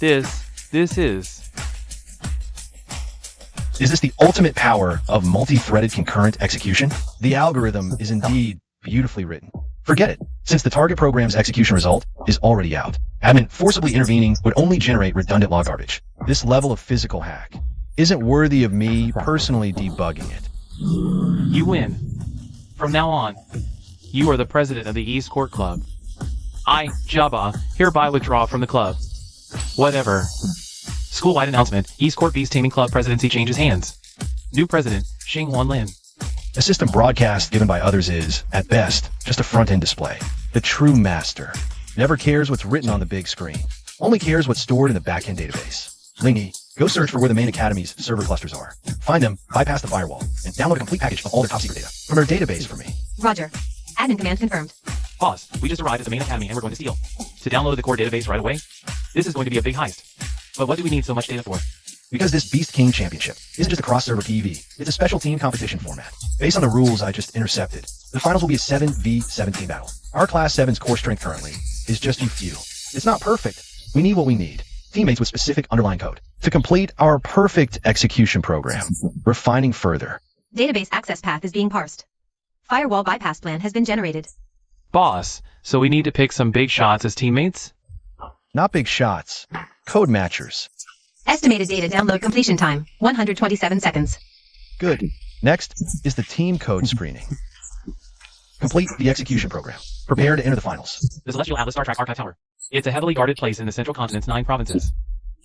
This is. Is this the ultimate power of multi-threaded concurrent execution? The algorithm is indeed beautifully written. Forget it, since the target program's execution result is already out. Admin forcibly intervening would only generate redundant log garbage. This level of physical hack isn't worthy of me personally debugging it. You win. From now on, you are the president of the East Court Club. I, Jabba, hereby withdraw from the club. Whatever. School-wide announcement, East Court Beast Taming Club presidency changes hands. New president, Xing Wanlin. A system broadcast given by others is, at best, just a front-end display. The true master never cares what's written on the big screen. only cares what's stored in the backend database. Lingy, go search for where the main academy's server clusters are. Find them, bypass the firewall, and download a complete package of all their top secret data from their database for me. Roger. Admin command confirmed. Boss, we just arrived at the main academy and we're going to steal. To download the core database right away? This is going to be a big heist. But what do we need so much data for? Because this Beast King Championship isn't just a cross-server PvP, it's a special team competition format. Based on the rules I just intercepted, the finals will be a 7v17 battle. Our Class 7's core strength currently is just you few. It's not perfect. We need what we need. Teammates with specific underlying code. To complete our perfect execution program, refining further. Database access path is being parsed. Firewall bypass plan has been generated. Boss, so we need to pick some big shots as teammates? Not big shots. Code matchers. Estimated data download completion time, 127 seconds. Good. Next is the team code screening. Complete the execution program. Prepare to enter the finals. The Celestial Atlas Star Trek Archive Tower. It's a heavily guarded place in the central continent's 9 provinces.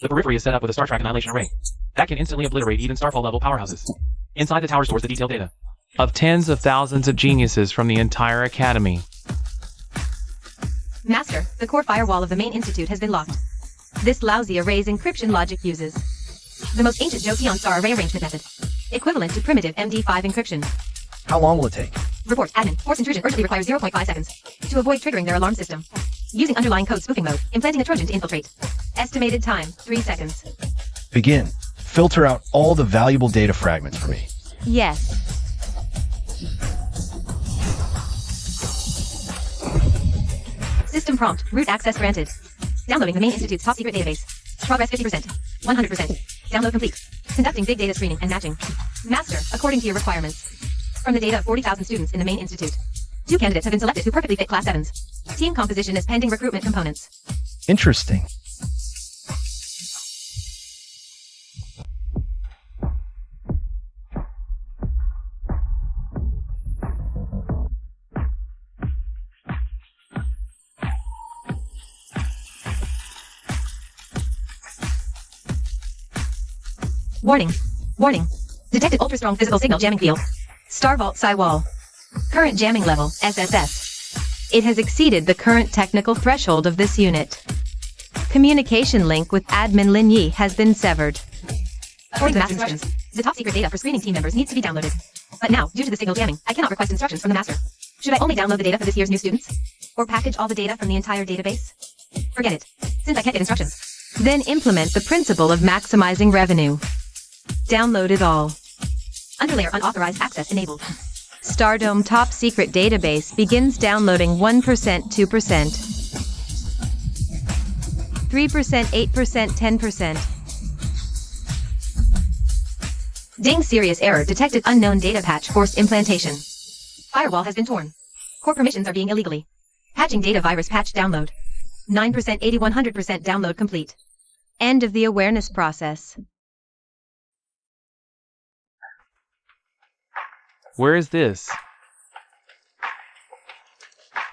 The periphery is set up with a Star Trek annihilation array that can instantly obliterate even Starfall-level powerhouses. Inside the tower stores the detailed data of tens of thousands of geniuses from the entire academy. Master, the core firewall of the main institute has been locked. This lousy array's encryption logic uses the most ancient Joseon star array arrangement method, equivalent to primitive MD5 encryption. How long will it take? Report, admin, force intrusion urgently requires 0.5 seconds to avoid triggering their alarm system. Using underlying code spoofing mode, implanting a Trojan to infiltrate. Estimated time, 3 seconds. Begin. Filter out all the valuable data fragments for me. Yes. System prompt, root access granted. Downloading the main institute's top secret database. Progress 50%. 100%. Download complete. Conducting big data screening and matching. Master, according to your requirements. From the data of 40,000 students in the main institute, 2 candidates have been selected who perfectly fit Class 7s. Team composition is pending recruitment components. Interesting. Warning. Warning. Detected ultra-strong physical signal jamming field. Star Vault Psi Wall. Current jamming level, SSS. It has exceeded the current technical threshold of this unit. Communication link with admin Lin Yi has been severed. According to master instructions, the top secret data for screening team members needs to be downloaded. But now, due to the signal jamming, I cannot request instructions from the master. Should I only download the data for this year's new students? Or package all the data from the entire database? Forget it, since I can't get instructions. Then implement the principle of maximizing revenue. Download it all. Underlayer unauthorized access enabled. Stardome top secret database begins downloading 1%, 2%, 3%, 8%, 10%. Ding, serious error detected, unknown data patch forced implantation. Firewall has been torn. Core permissions are being illegally. Patching data virus patch download. 9%, 80, 100% download complete. End of the awareness process. Where is this?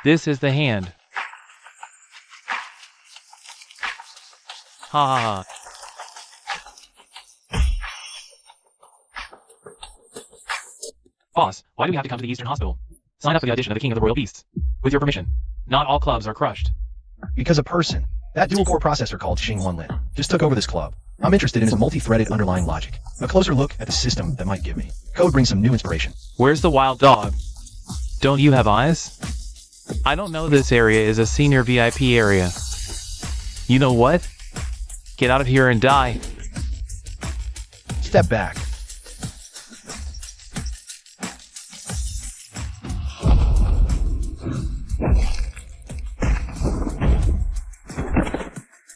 This is the hand. Ha ha ha. Boss, why do we have to come to the Eastern Hospital? Sign up for the audition of the King of the Royal Beasts. With your permission. Not all clubs are crushed. Because a person, that dual-core processor called Xing Lin, just took over this club. I'm interested in his multi-threaded underlying logic. A closer look at the system that might give me. Code brings some new inspiration. Where's the wild dog? Don't you have eyes? I don't know, this area is a senior VIP area. You know what? Get out of here and die. Step back.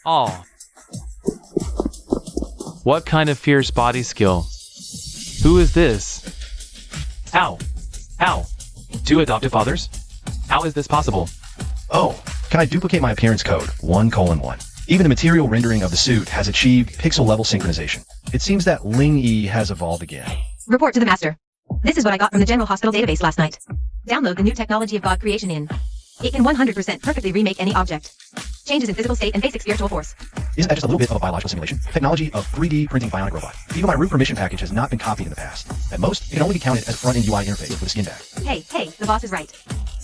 Aw. What kind of fierce body skill? Who is this? How? How? 2 adoptive fathers? How is this possible? Oh, can I duplicate my appearance code? 1:1. Even the material rendering of the suit has achieved pixel-level synchronization. It seems that Ling Yi has evolved again. Report to the master. This is what I got from the General Hospital database last night. Download the new technology of God creation in. It can 100% perfectly remake any object. Changes in physical state and basic spiritual force. Isn't that just a little bit of a biological simulation? Technology of 3D printing bionic robot. Even my root permission package has not been copied in the past. At most, it can only be counted as a front-end UI interface with a skin bag. Hey, the boss is right.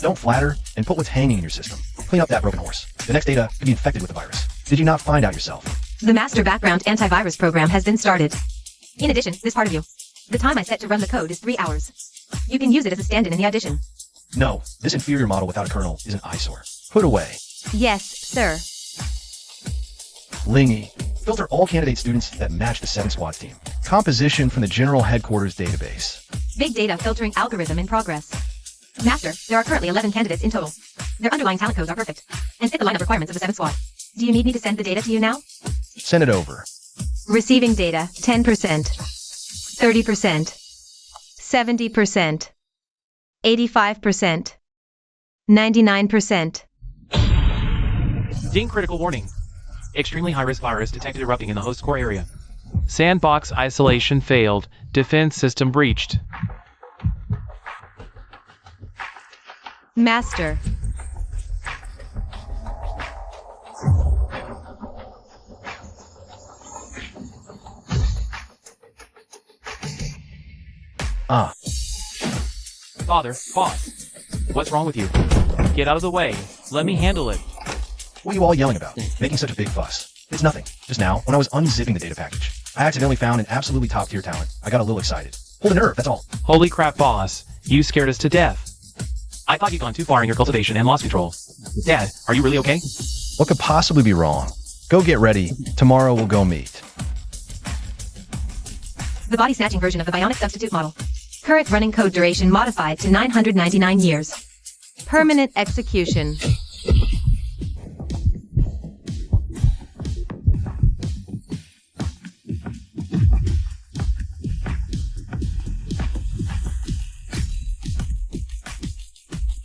Don't flatter and put what's hanging in your system. Clean up that broken horse. The next data could be infected with the virus. Did you not find out yourself? The master background antivirus program has been started. In addition, this part of you. The time I set to run the code is 3 hours. You can use it as a stand-in the audition. No, this inferior model without a kernel is an eyesore. Put away. Yes, sir. Lingy, filter all candidate students that match the 7 squad team. Composition from the General Headquarters database. Big data filtering algorithm in progress. Master, there are currently 11 candidates in total. Their underlying talent codes are perfect and fit the lineup requirements of the 7 squad. Do you need me to send the data to you now? Send it over. Receiving data, 10%, 30%, 70%, 85%, 99%. Ding critical warning. Extremely high-risk virus detected erupting in the host core area. Sandbox isolation failed. Defense system breached. Master. Father, boss. What's wrong with you? Get out of the way. Let me handle it. What are you all yelling about? Making such a big fuss. It's nothing. Just now, when I was unzipping the data package, I accidentally found an absolutely top-tier talent. I got a little excited. Pulled a nerve, that's all. Holy crap, boss. You scared us to death. I thought you'd gone too far in your cultivation and lost control. Dad, are you really okay? What could possibly be wrong? Go get ready. Tomorrow we'll go meet. The body snatching version of the bionic substitute model. Current running code duration modified to 999 years. Permanent execution.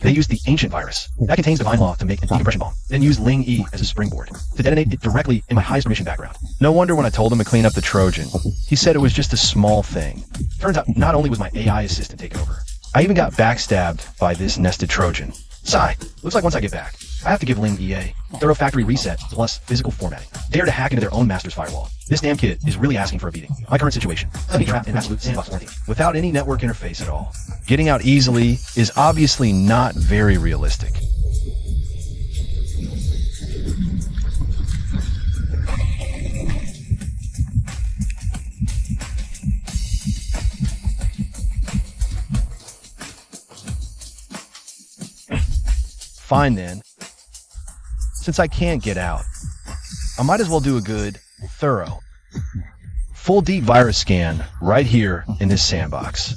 They used the ancient virus. That contains divine law to make an decompression bomb. Then used Ling E as a springboard to detonate it directly in my highest mission background. No wonder when I told him to clean up the Trojan, he said it was just a small thing. Turns out not only was my AI assistant taken over, I even got backstabbed by this nested Trojan. Sigh. Looks like once I get back, I have to give Ling EA thorough factory reset plus physical formatting. Dare to hack into their own master's firewall. This damn kid is really asking for a beating. My current situation, let me trapped in absolute sandbox quarantine without any network interface at all. Getting out easily is obviously not very realistic. Fine then. Since I can't get out, I might as well do a good, thorough, full deep virus scan right here in this sandbox.